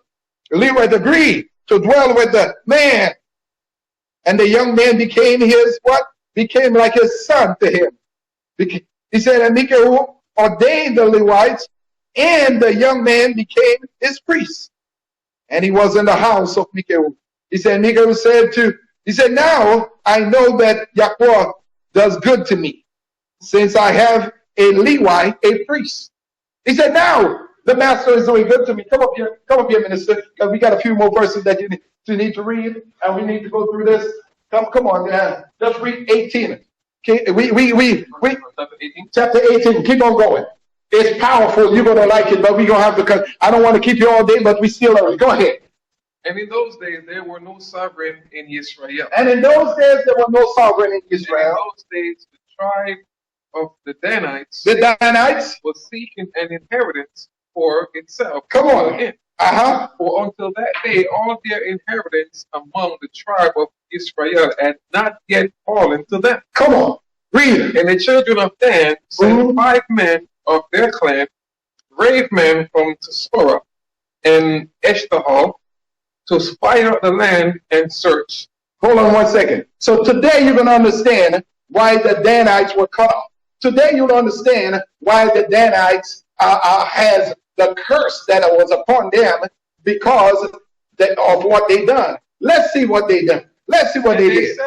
Speaker 1: Levite agreed to dwell with the man. And the young man became his what? Became like his son to him. He said, and Mikahu ordained the Levites, and the young man became his priest. And he was in the house of Mikahu. He said, Mikahu said, now I know that Yahweh does good to me, since I have a Levite, a priest. He said, now the master is doing good to me. Come up here, minister, because we got a few more verses that you need to read, and we need to go through this. Come on, man. Just read 18. Okay, chapter 18. Keep on going. It's powerful. You're gonna like it, but we're gonna have to. Cause I don't want to keep you all day, but we still are. Go ahead.
Speaker 2: And in those days there were no sovereign in Israel.
Speaker 1: And in those days there were no sovereign in Israel.
Speaker 2: And in those days the tribe of the Danites, was seeking an inheritance for itself.
Speaker 1: Come on.
Speaker 2: For until that day, all their inheritance among the tribe of Israel had not yet fallen to them.
Speaker 1: Come on, read.
Speaker 2: And the children of Dan sent 5 men of their clan, brave men from Tesora and Eshtahol, to spy out the land and search.
Speaker 1: Hold on 1 second. So today you're going to understand why the Danites were cut off. Today you'll understand why the Danites has the curse that was upon them because of what they done. Let's see what they done. Let's see what they did.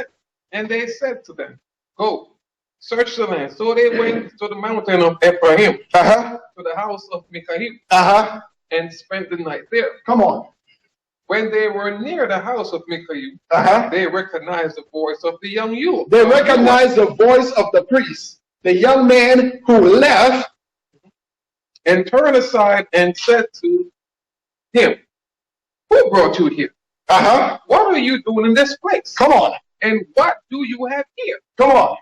Speaker 2: And they said to them, go, search the land. So they went to the mountain of Ephraim, to the house of Mikahu, and spent the night there.
Speaker 1: Come on.
Speaker 2: When they were near the house of Mikahu, they recognized the voice of the young youth.
Speaker 1: They recognized the voice of the priest, the young man who left,
Speaker 2: and turned aside and said to him, who brought you here? What are you doing in this place?
Speaker 1: Come on.
Speaker 2: And what do you have here?
Speaker 1: Come on.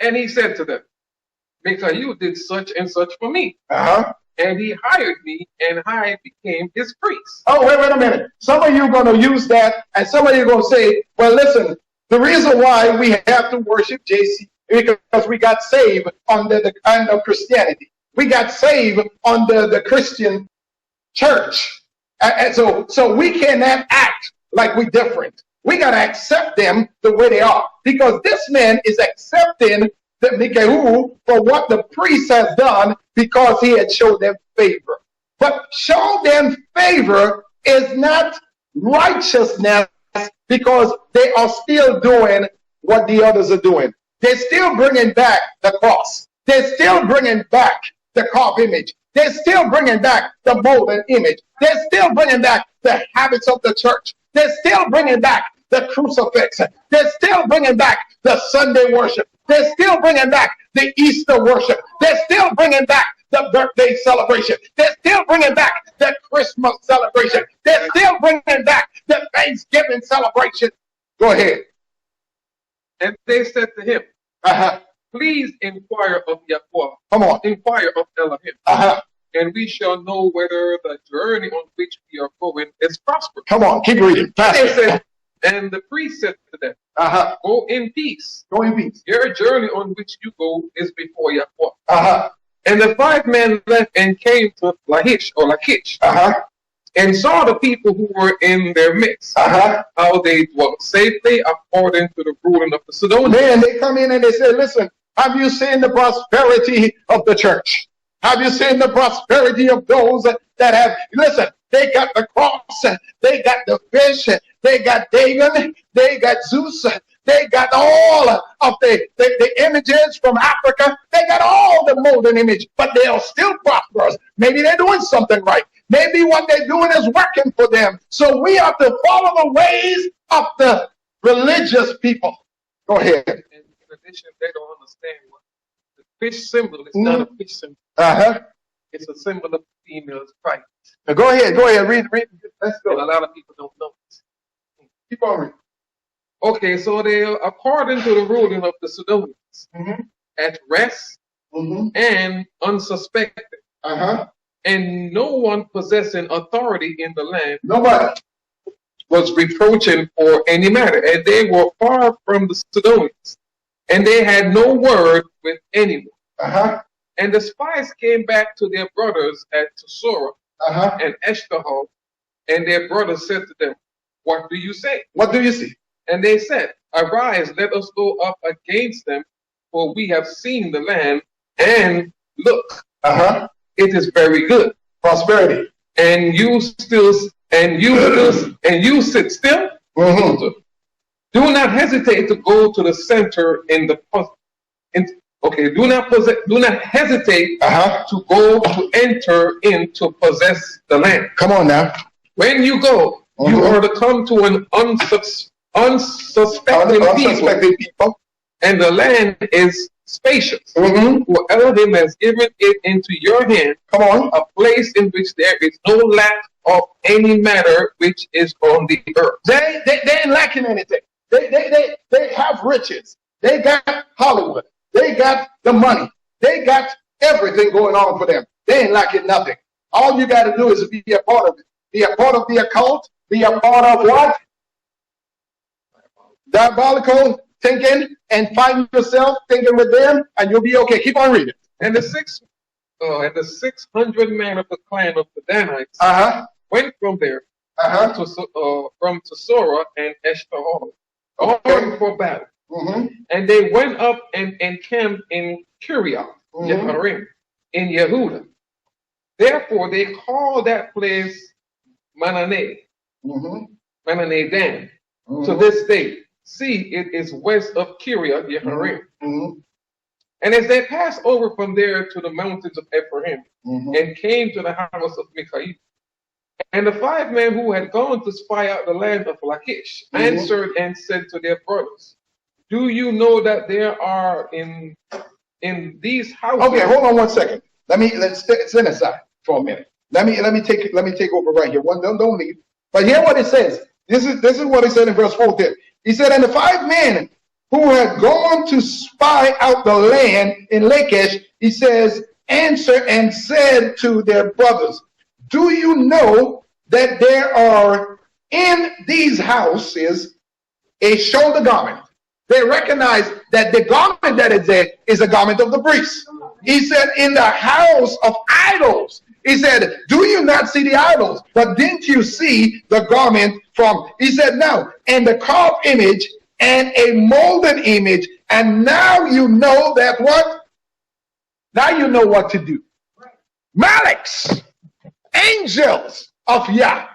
Speaker 2: And he said to them, Mikahu did such and such for me. And he hired me, and I became his priest.
Speaker 1: Oh, wait a minute. Some of you are going to use that, and some of you are going to say, well, listen, the reason why we have to worship JC is because we got saved under the kind of Christianity. We got saved under the Christian church. And so we cannot act like we're different. We got to accept them the way they are, because this man is accepting the Mikahu for what the priest has done because he had showed them favor. But show them favor is not righteousness, because they are still doing what the others are doing. They're still bringing back the cross. They're still bringing back the carved image. They're still bringing back the molten image. They're still bringing back the habits of the church. They're still bringing back the crucifix. They're still bringing back the Sunday worship. They're still bringing back the Easter worship. They're still bringing back the birthday celebration. They're still bringing back the Christmas celebration. They're still bringing back the Thanksgiving celebration. Go ahead.
Speaker 2: And they said to him, please inquire of Yahweh.
Speaker 1: Come on.
Speaker 2: Inquire of Elohim. And we shall know whether the journey on which we are going is prosperous.
Speaker 1: Come on, keep reading.
Speaker 2: They said, and the priest said to them, go in peace.
Speaker 1: Go in peace.
Speaker 2: Your journey on which you go is before Yahweh. And the 5 men left and came to Lachish, and saw the people who were in their midst, how they dwelt safely according to the ruling of the Sidonians.
Speaker 1: Man, they come in and they say, listen, have you seen the prosperity of the church? Have you seen the prosperity of those that have, listen, they got the cross, they got the fish, they got Dagon, they got Zeus, they got all of the images from Africa. They got all the molten image, but they are still prosperous. Maybe they're doing something right. Maybe what they're doing is working for them. So we have to follow the ways of the religious people. Go ahead.
Speaker 2: And in addition, they don't understand what the fish symbol is not a fish symbol. It's a symbol of the female's pride.
Speaker 1: Now go ahead, read. Let's go.
Speaker 2: And a lot of people don't know this.
Speaker 1: Keep on reading.
Speaker 2: Okay, so they are according to the ruling of the Sidonians, at rest and unsuspected. And no one possessing authority in the land
Speaker 1: Nobody
Speaker 2: was reproaching for any matter. And they were far from the Sidonians, and they had no word with anyone. And the spies came back to their brothers at Sora and Eshtaol, and their brothers said to them, what do you say?
Speaker 1: What do you see?
Speaker 2: And they said, arise, let us go up against them, for we have seen the land, and look, it is very good.
Speaker 1: Prosperity.
Speaker 2: And you sit still. Do not hesitate to go to the center in the do not hesitate to go to enter in to possess the land.
Speaker 1: Come on now.
Speaker 2: When you go, you are to come to an unsuspecting people, and the land is spacious. For Elohim has given it into your hand.
Speaker 1: Come on.
Speaker 2: A place in which there is no lack of any matter which is on the earth.
Speaker 1: They ain't lacking anything. They have riches. They got Hollywood. They got the money. They got everything going on for them. They ain't lacking nothing. All you got to do is be a part of it. Be a part of the occult. Be a part of what? Diabolical thinking, and find yourself thinking with them, and you'll be okay. Keep on reading.
Speaker 2: And the 600 men of the clan of the Danites went from there from Sora and Eshtaol, going for battle. And they went up and encamped in Kiriath Yearim in Yehuda. Therefore they called that place Mananeh Dan. To this day, see, it is west of Kiriath Yearim. And as they passed over from there to the mountains of Ephraim, and came to the house of Mikael, and the 5 men who had gone to spy out the land of Lachish answered and said to their brothers, do you know that there are in these houses?
Speaker 1: Okay, hold on 1 second. Let's stand aside for a minute. Let me take over right here. Don't leave. But hear what it says. This is what it said in verse 14. He said, and the 5 men who had gone to spy out the land in Lachish, he says, answered and said to their brothers, do you know that there are in these houses a shoulder garment? They recognize that the garment that is there is a garment of the priest. He said, in the house of idols. He said, do you not see the idols? But didn't you see the garment from, he said, no, and the carved image and a molded image. And now you know that what? Now you know what to do. Malaks, angels of Yah.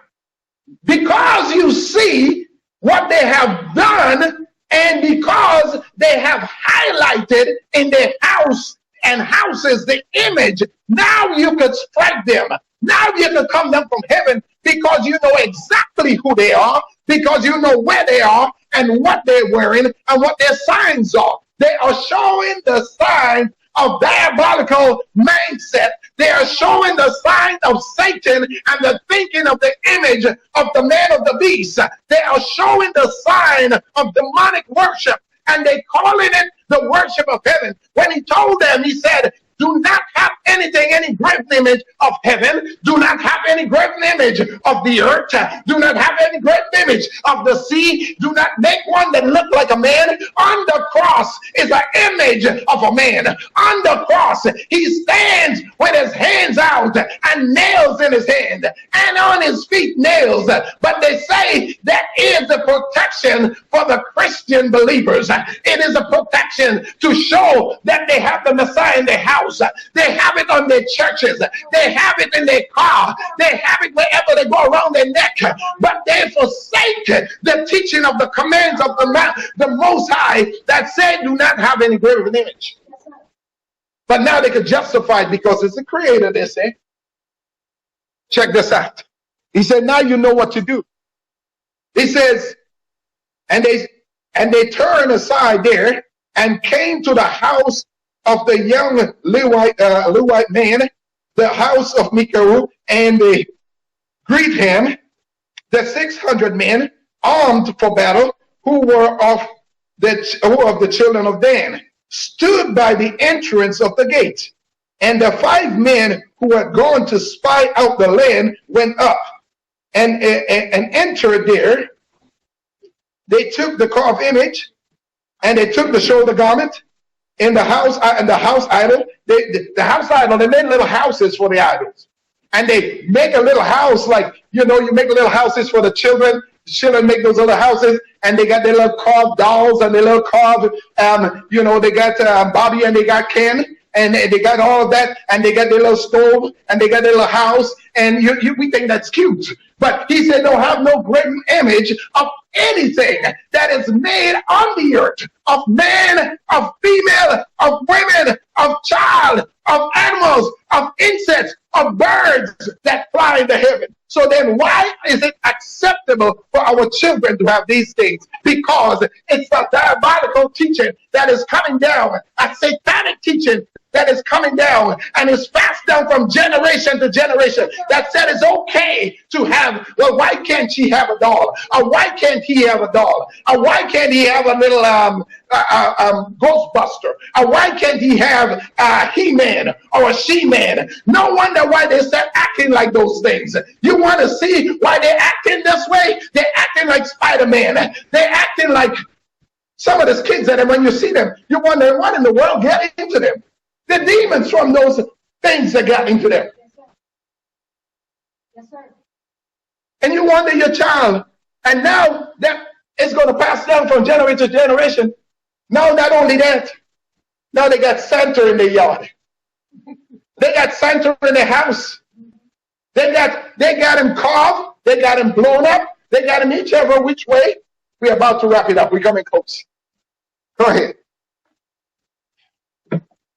Speaker 1: Because you see what they have done, and because they have highlighted in their house and houses the image, now you could strike them. Now you can come down from heaven because you know exactly who they are, because you know where they are and what they're wearing and what their signs are. They are showing the sign of diabolical mindset. They are showing the sign of Satan and the thinking of the image of the man of the beast. They are showing the sign of demonic worship, and they calling it the worship of heaven. When he told them, he said, do not have anything, any graven image of heaven. Do not have any graven image of the earth. Do not have any graven image of the sea. Do not make one that look like a man. On the cross is an image of a man. On the cross, he stands with his hands out and nails in his hand, and on his feet nails. But they say that is the protection for the Christian believers. It is a protection to show that they have the Messiah in their house. They have it on their churches. They have it in their car. They have it wherever they go around their neck. But they forsake the teaching of the commands of the Most High that said do not have any graven image. But now they could justify it because it's the creator, they say. Check this out. He said, now you know what to do. He says, and they turned aside there and came to the house of the young Levite man, the house of Mikael, and they greet him. The 600 men armed for battle, who were of the children of Dan, stood by the entrance of the gate. And the 5 men who had gone to spy out the land went up and entered there. They took the carved image, and they took the shoulder garment in the house, and the house idol. The house idol, they made little houses for the idols. And they make a little house, like, you know, you make little houses for the children. The children make those little houses, and they got their little carved dolls and their little carved, you know, they got Bobby and they got Ken, and they got all of that, and they got their little stove, and they got their little house, and we think that's cute. But he said, don't have no graven image of anything that is made on the earth, of man, of female, of women, of child, of animals, of insects, of birds that fly into heaven. So then why is it acceptable for our children to have these things? Because it's a diabolical teaching that is coming down, a satanic teaching that is coming down, and is passed down from generation to generation, that said it's okay to have, well, why can't she have a doll? Or why can't he have a doll? Or why can't he have a little Ghostbuster? Or why can't he have a He-Man or a She-Man? No wonder why they start acting like those things. You want to see why they're acting this way? They're acting like Spider-Man. They're acting like some of these kids that when you see them, you wonder what in the world get into them. The demons from those things that got into them.
Speaker 3: Yes, sir.
Speaker 1: And you wonder your child, and now that it's going to pass down from generation to generation. Now, not only that, now they got Santa in their yard. They got Santa in their house. They got him carved. They got him blown up. They got him whichever which way. We're about to wrap it up. We're coming close. Go ahead.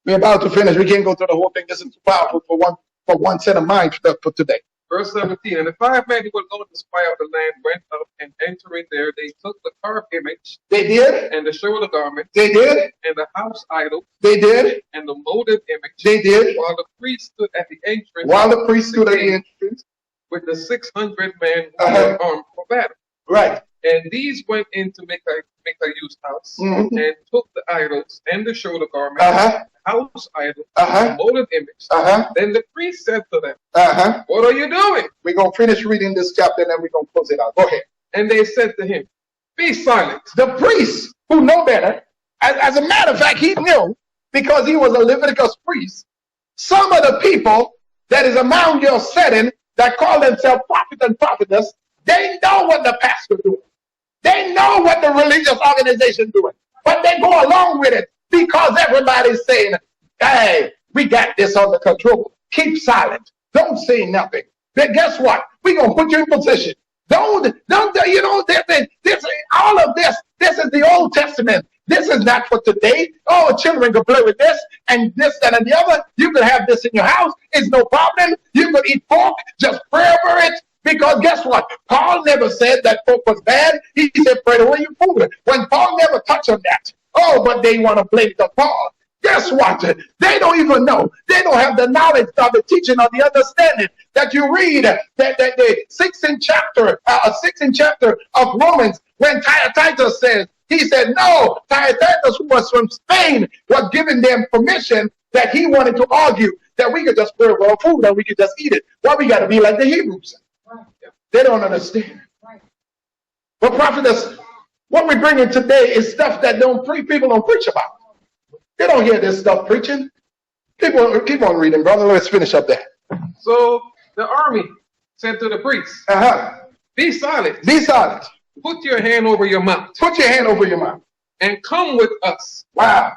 Speaker 1: We're about to finish. We can't go through the whole thing. This is too powerful for one set of mind for today.
Speaker 2: Verse 17, and the 5 men who were going to spy out the land went up, and entering there, they took the carved image.
Speaker 1: They did.
Speaker 2: And the shoulder garment.
Speaker 1: They did.
Speaker 2: And the house idol.
Speaker 1: They did.
Speaker 2: And the molded image.
Speaker 1: They did.
Speaker 2: While the priest stood at the entrance.
Speaker 1: While the priest stood at the entrance.
Speaker 2: With the 600 men who were armed for battle.
Speaker 1: Right.
Speaker 2: And these went in to make a use house, and took the idols and the shoulder garment, house idol, the molded image. Then the priest said to them, what are you doing?
Speaker 1: We're going to finish reading this chapter, and then we're going to close it out. Go ahead.
Speaker 2: And they said to him, be silent.
Speaker 1: The priest, who know better, as a matter of fact, he knew because he was a Leviticus priest. Some of the people that is among your setting that call themselves prophet and prophetess, they know what the pastor doing. They know what the religious organization doing, but they go along with it because everybody's saying, hey, we got this under control. Keep silent. Don't say nothing. But guess what? We're going to put you in position. Don't, you know, this, all of this is the Old Testament. This is not for today. Oh, children can play with this and this, that, and the other. You can have this in your house. It's no problem. You can eat pork. Just pray over it. Because guess what? Paul never said that pork was bad. He said, pray away your food. When Paul never touched on that. Oh, but they want to blame it on Paul. Guess what? They don't even know. They don't have the knowledge of the teaching or the understanding that you read that the 16th chapter of Romans, when Titus says, he said, no, Titus, who was from Spain, was giving them permission that he wanted to argue that we could just pray for our food and we could just eat it. Why we got to be like the Hebrews? They don't understand. But prophetess, what we're bringing today is stuff that people don't preach about. They don't hear this stuff preaching. Keep on reading, brother. Let's finish up there.
Speaker 2: So the army said to the priests, be silent.
Speaker 1: Be silent.
Speaker 2: Put your hand over your mouth.
Speaker 1: Put your hand over your mouth.
Speaker 2: And come with us.
Speaker 1: Wow.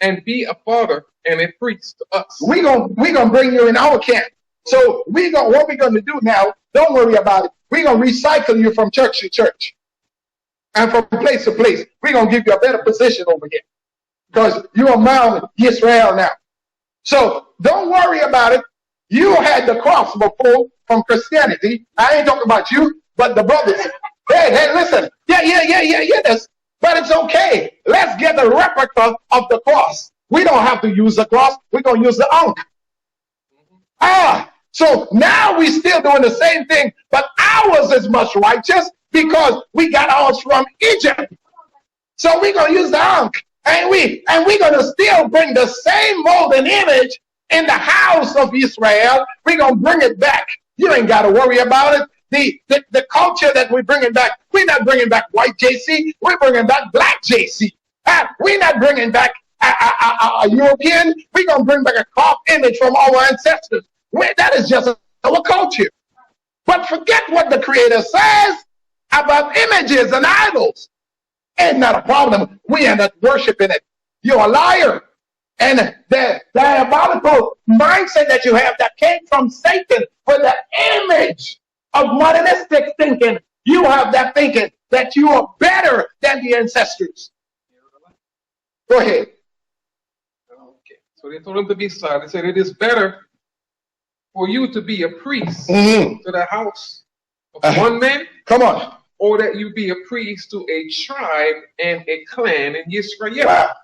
Speaker 2: And be a father and a priest to us.
Speaker 1: We're gonna bring you in our camp. So what we're gonna do now, don't worry about it. We're gonna recycle you from church to church. And from place to place. We're gonna give you a better position over here. Because you're among Israel now. So don't worry about it. You had the cross before from Christianity. I ain't talking about you, but the brothers. Hey, listen. Yeah, this. But it's okay. Let's get a replica of the cross. We don't have to use the cross. We're going to use the ankh. So now we're still doing the same thing, but ours is much righteous because we got ours from Egypt. So we're going to use the ankh. And we're going to still bring the same mold and image in the house of Israel. We're going to bring it back. You ain't got to worry about it. The culture that we're bringing back, we're not bringing back white JC. We're bringing back black JC. We're not bringing back a European. We're going to bring back a carved image from our ancestors. That is just our culture. But forget what the Creator says about images and idols. Ain't not a problem. We end up worshiping it. You're a liar. And the diabolical mindset that you have that came from Satan for the image of modernistic thinking, you have that thinking that you are better than the ancestors. Go ahead.
Speaker 2: Okay. So they told him to be silent. They said it is better for you to be a priest to the house of one man.
Speaker 1: Come on.
Speaker 2: Or that you be a priest to a tribe and a clan in Israel.
Speaker 1: Wow.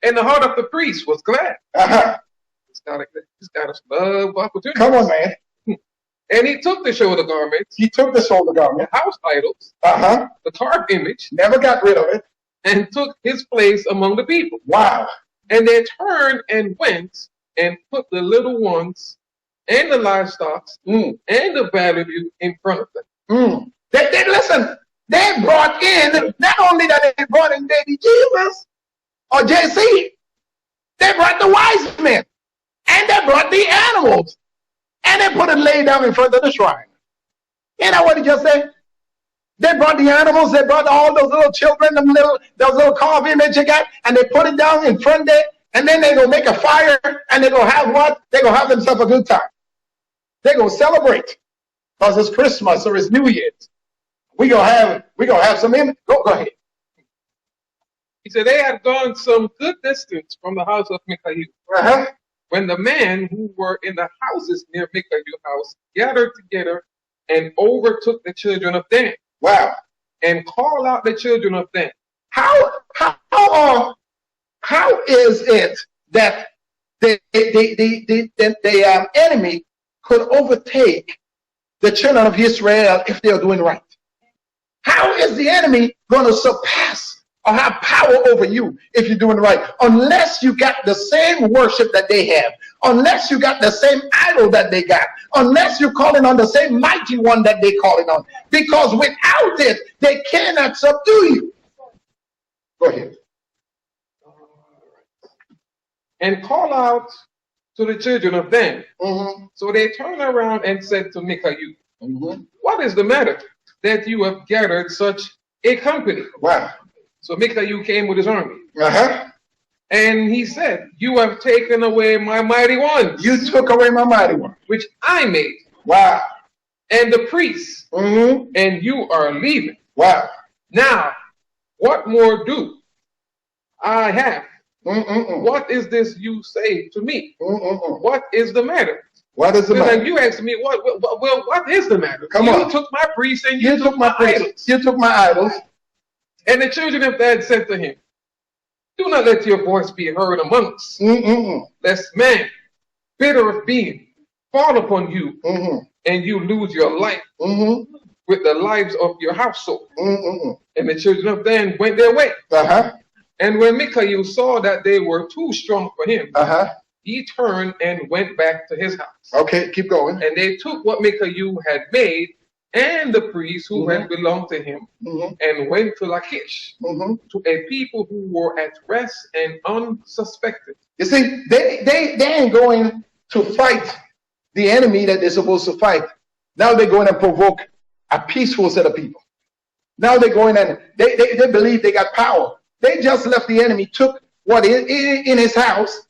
Speaker 2: And the heart of the priest was glad. He's got a love opportunity.
Speaker 1: Come on, man.
Speaker 2: And he took the shoulder garments.
Speaker 1: He took the shoulder garment.
Speaker 2: The house idols. The carved image.
Speaker 1: Never got rid of it.
Speaker 2: And took his place among the people.
Speaker 1: Wow.
Speaker 2: And they turned and went and put the little ones and the livestock and the value in front of them.
Speaker 1: They listen, they brought in, not only that they brought in baby Jesus or JC, they brought the wise men and they brought the animals and they put it laid down in front of the shrine. You know what he just said? They brought the animals, they brought all those little children, those little carved image they got, and they put it down in front there, and then they're going to make a fire and they're going to have what? They're going to have themselves a good time. They're going to celebrate because it's Christmas or it's New Year's. We're gonna have some image. Go ahead.
Speaker 2: He said they had gone some good distance from the house of Mikhail. When the men who were in the houses near Mikhail's house gathered together and overtook the children of Dan.
Speaker 1: Wow.
Speaker 2: And called out the children of Dan.
Speaker 1: How is it that the enemy could overtake the children of Israel if they are doing right? How is the enemy going to surpass or have power over you if you're doing right? Unless you got the same worship that they have, unless you got the same idol that they got, unless you're calling on the same mighty one that they're calling on. Because without it, they cannot subdue you. Go ahead.
Speaker 2: and call out to the children of Dan. So they turned around and said to Micaiah, what is the matter that you have gathered such a company?
Speaker 1: Wow.
Speaker 2: So Micaiah came with his army. And he said, you have taken away my mighty ones.
Speaker 1: You took away my mighty ones.
Speaker 2: Which I made.
Speaker 1: Wow.
Speaker 2: And the priests. And you are leaving.
Speaker 1: Wow.
Speaker 2: Now, what more do I have? What is this you say to me? What is the matter?
Speaker 1: What is the matter?
Speaker 2: You asked me, what is the matter?
Speaker 1: Come on.
Speaker 2: You took my priests and you took my idols.
Speaker 1: You took my idols.
Speaker 2: And the children of Dan said to him, do not let your voice be heard among us, lest man, bitter of being, fall upon you, and you lose your life with the lives of your household. And the children of Dan went their way. And when Micaiah saw that they were too strong for him, he turned and went back to his house.
Speaker 1: Okay, keep going.
Speaker 2: And they took what Micaiah had made and the priests who had belonged to him and went to Lachish, to a people who were at rest and unsuspected.
Speaker 1: You see, they ain't going to fight the enemy that they're supposed to fight. Now they're going to provoke a peaceful set of people. Now they're going and they believe they got power. They just left the enemy, took what is in his house,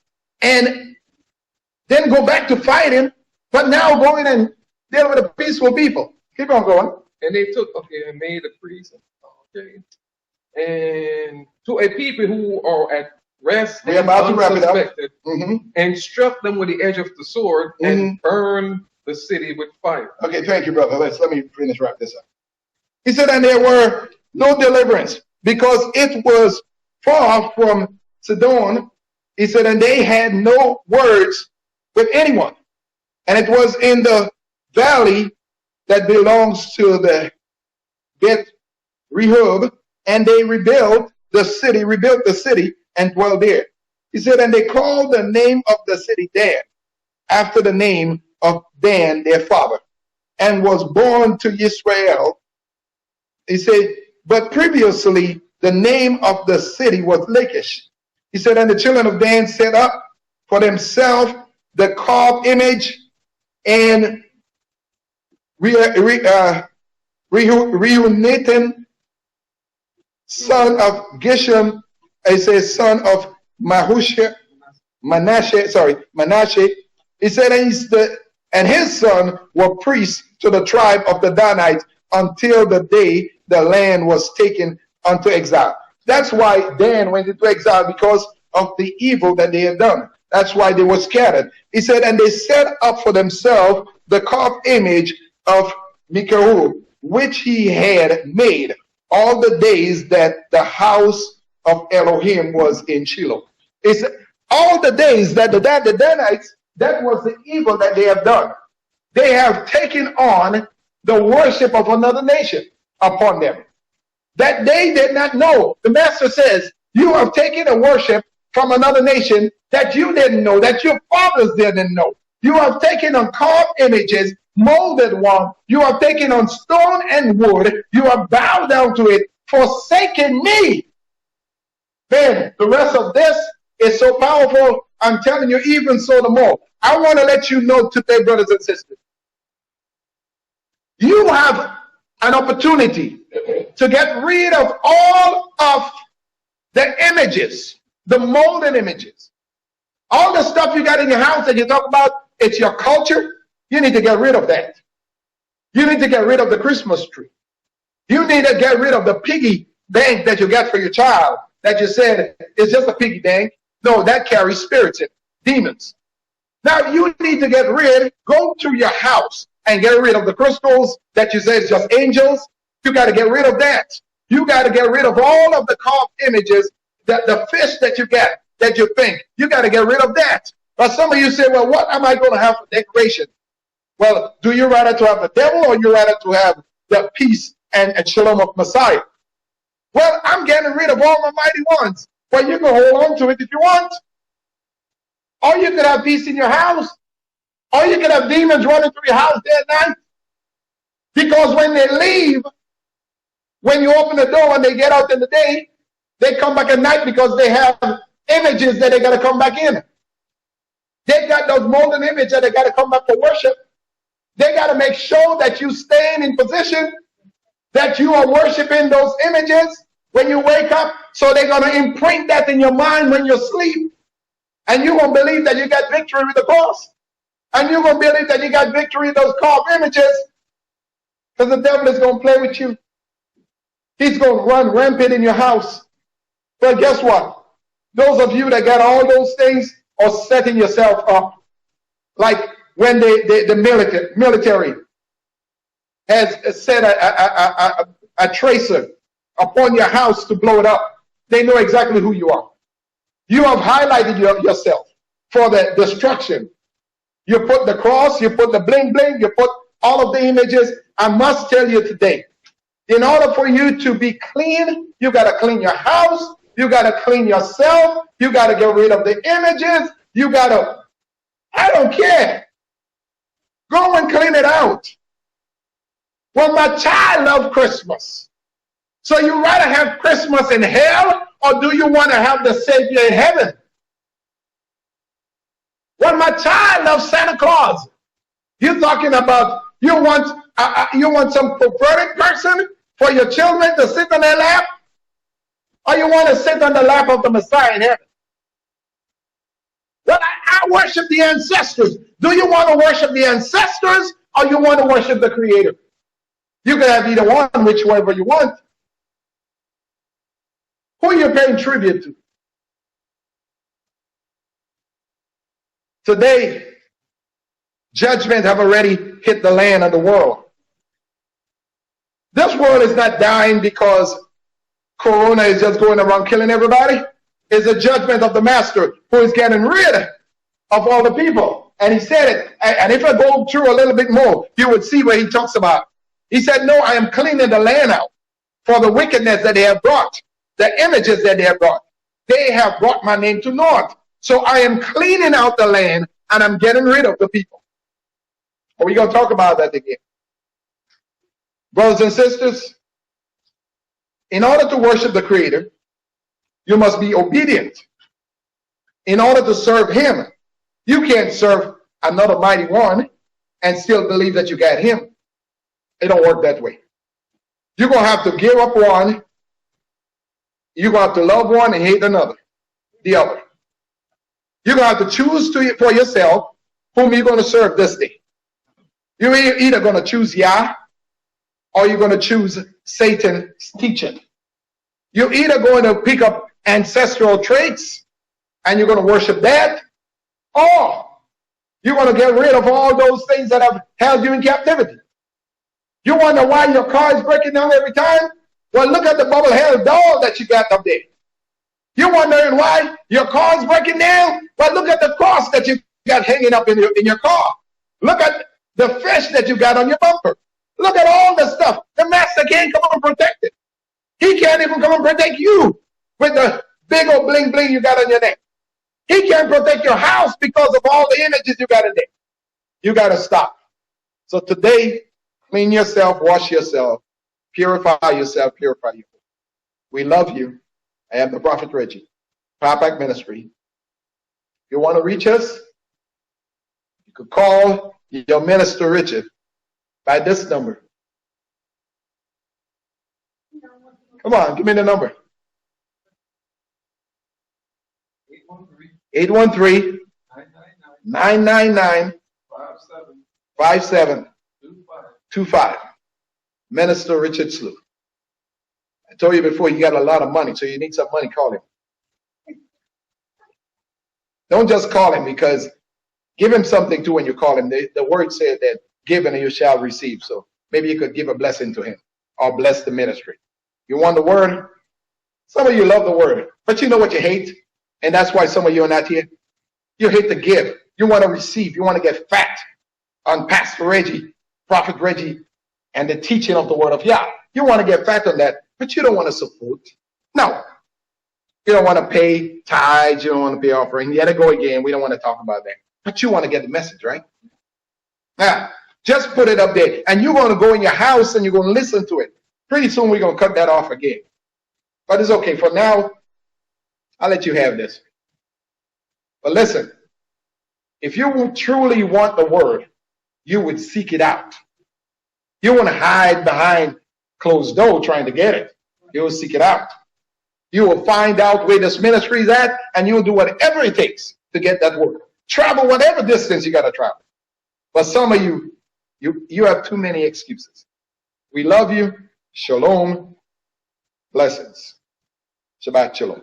Speaker 1: and then go back to fight him, but now going and deal with the peaceful people. Keep on going.
Speaker 2: And they took, and made a priest, and to a people who are at rest and unsuspected, and struck them with the edge of the sword and burned the city with fire. Okay,
Speaker 1: thank you, brother. Let me finish wrap this up. He said, and there were no deliverance, because it was far from Sidon. He said, and they had no words with anyone. And it was in the valley that belongs to the Beth Rehob, and they rebuilt the city, and dwelled there. He said, and they called the name of the city Dan, after the name of Dan, their father, and was born to Israel. He said, but previously the name of the city was Lachish. He said, and the children of Dan set up for themselves the carved image and Reunatin, son of Gisham, he says, son of Manasseh. He said, and his son were priests to the tribe of the Danites until the day the land was taken unto exile. That's why Dan went into exile, because of the evil that they had done. That's why they were scattered. He said, and they set up for themselves the carved image of Micaiah, which he had made all the days that the house of Elohim was in Shiloh. It's all the days that the Danites, that was the evil that they have done. They have taken on the worship of another nation upon them that they did not know. The master says, you have taken a worship from another nation that you didn't know, that your fathers didn't know. You have taken on carved images, molded one. You have taken on stone and wood. You have bowed down to it, forsaken me. Then the rest of this is so powerful. I'm telling you, even so the more. I want to let you know today, brothers and sisters, you have an opportunity to get rid of all of the images, the molded images. All the stuff you got in your house that you talk about, it's your culture. You need to get rid of that. You need to get rid of the Christmas tree. You need to get rid of the piggy bank that you got for your child, that you said is just a piggy bank. No, that carries spirits in, demons. Now you need to get rid, go to your house and get rid of the crystals that you say is just angels. You got to get rid of that. You got to get rid of all of the carved images, that the fish that you get, that you think. You got to get rid of that. But some of you say, well, what am I going to have for decoration? Well, do you rather to have the devil, or you rather to have the peace and shalom of Messiah? Well, I'm getting rid of all my mighty ones. Well, you can hold on to it if you want. Or you could have peace in your house. Or you could have demons running through your house day and night. Because when they leave, when you open the door and they get out in the day, they come back at night because they have images that they got to come back in. They got those molten images that they got to come back to worship. They got to make sure that you staying in position, that you are worshiping those images when you wake up. So they're going to imprint that in your mind when you sleep. And you're going to believe that you got victory with the cross. And you're going to believe that you got victory with those carved images. Because the devil is going to play with you. He's going to run rampant in your house. But guess what? Those of you that got all those things are setting yourself up. Like when the military has set a tracer upon your house to blow it up. They know exactly who you are. You have highlighted yourself for the destruction. You put the cross, you put the bling bling, you put all of the images. I must tell you today, in order for you to be clean, you got to clean your house, you got to clean yourself, you got to get rid of the images, you got to, I don't care. Go and clean it out. Well, my child loves Christmas. So you rather have Christmas in hell, or do you want to have the Savior in heaven? Well, my child loves Santa Claus. You're talking about you want some perverted person for your children to sit on their lap, or you want to sit on the lap of the Messiah in heaven? Well, I worship the ancestors. Do you want to worship the ancestors, or you want to worship the Creator? You can have either one, whichever you want. Who are you paying tribute to? Today, judgment have already hit the land of the world. This world is not dying because Corona is just going around killing everybody. It's a judgment of the Master who is getting rid of all the people. And he said it. And if I go through a little bit more, you would see where he talks about. He said, no, I am cleaning the land out for the wickedness that they have brought, the images that they have brought. They have brought my name to naught. So I am cleaning out the land and I'm getting rid of the people. Are we going to talk about that again? Brothers and sisters, in order to worship the Creator, you must be obedient. In order to serve Him, you can't serve another mighty one and still believe that you got Him. It don't work that way. You're going to have to give up one. You're going to have to love one and hate another, the other. You're going to have to choose for yourself whom you're going to serve this day. You're either going to choose Yah or you're going to choose Satan's teaching. You're either going to pick up ancestral traits and you're going to worship that, or you're going to get rid of all those things that have held you in captivity. You wonder why your car is breaking down every time? Well, look at the bubble-headed doll that you got up there. You're wondering why your car is breaking down? Well, look at the cross that you got hanging up in your car. Look at the fish that you got on your bumper. Look at all the stuff. The Master can't come and protect it. He can't even come and protect you with the big old bling bling you got on your neck. He can't protect your house because of all the images you got in there. You got to stop. So today, clean yourself, wash yourself, purify yourself, purify you. We love you. I am the Prophet Reggie, Pac Ministry. If you want to reach us, you could call your minister Richard by this number. Come on, give me the number. 813-999-5725. Minister Richard Slew. I told you before, you got a lot of money, so you need some money, call him. Don't just call him, because give him something too when you call him. The word said that give and you shall receive. So maybe you could give a blessing to him or bless the ministry. You want the word? Some of you love the word, but you know what you hate? And that's why some of you are not here. You hate to give. You want to receive. You want to get fat on Pastor Reggie, Prophet Reggie, and the teaching of the word of Yah. You want to get fat on that, but you don't want to support. No. You don't want to pay tithes. You don't want to pay offering. Yet to go again. We don't want to talk about that. But you want to get the message, right? Now, just put it up there. And you're going to go in your house and you're going to listen to it. Pretty soon we're going to cut that off again. But it's okay. For now, I'll let you have this. But listen, If you truly want the word, you would seek it out. You want to hide behind closed door trying to get it. You'll seek it out. You will find out where this ministry is at, and you'll do whatever it takes to get that word. Travel whatever distance you got to travel. But some of you have too many excuses. We love you. Shalom. Blessings. Shabbat shalom.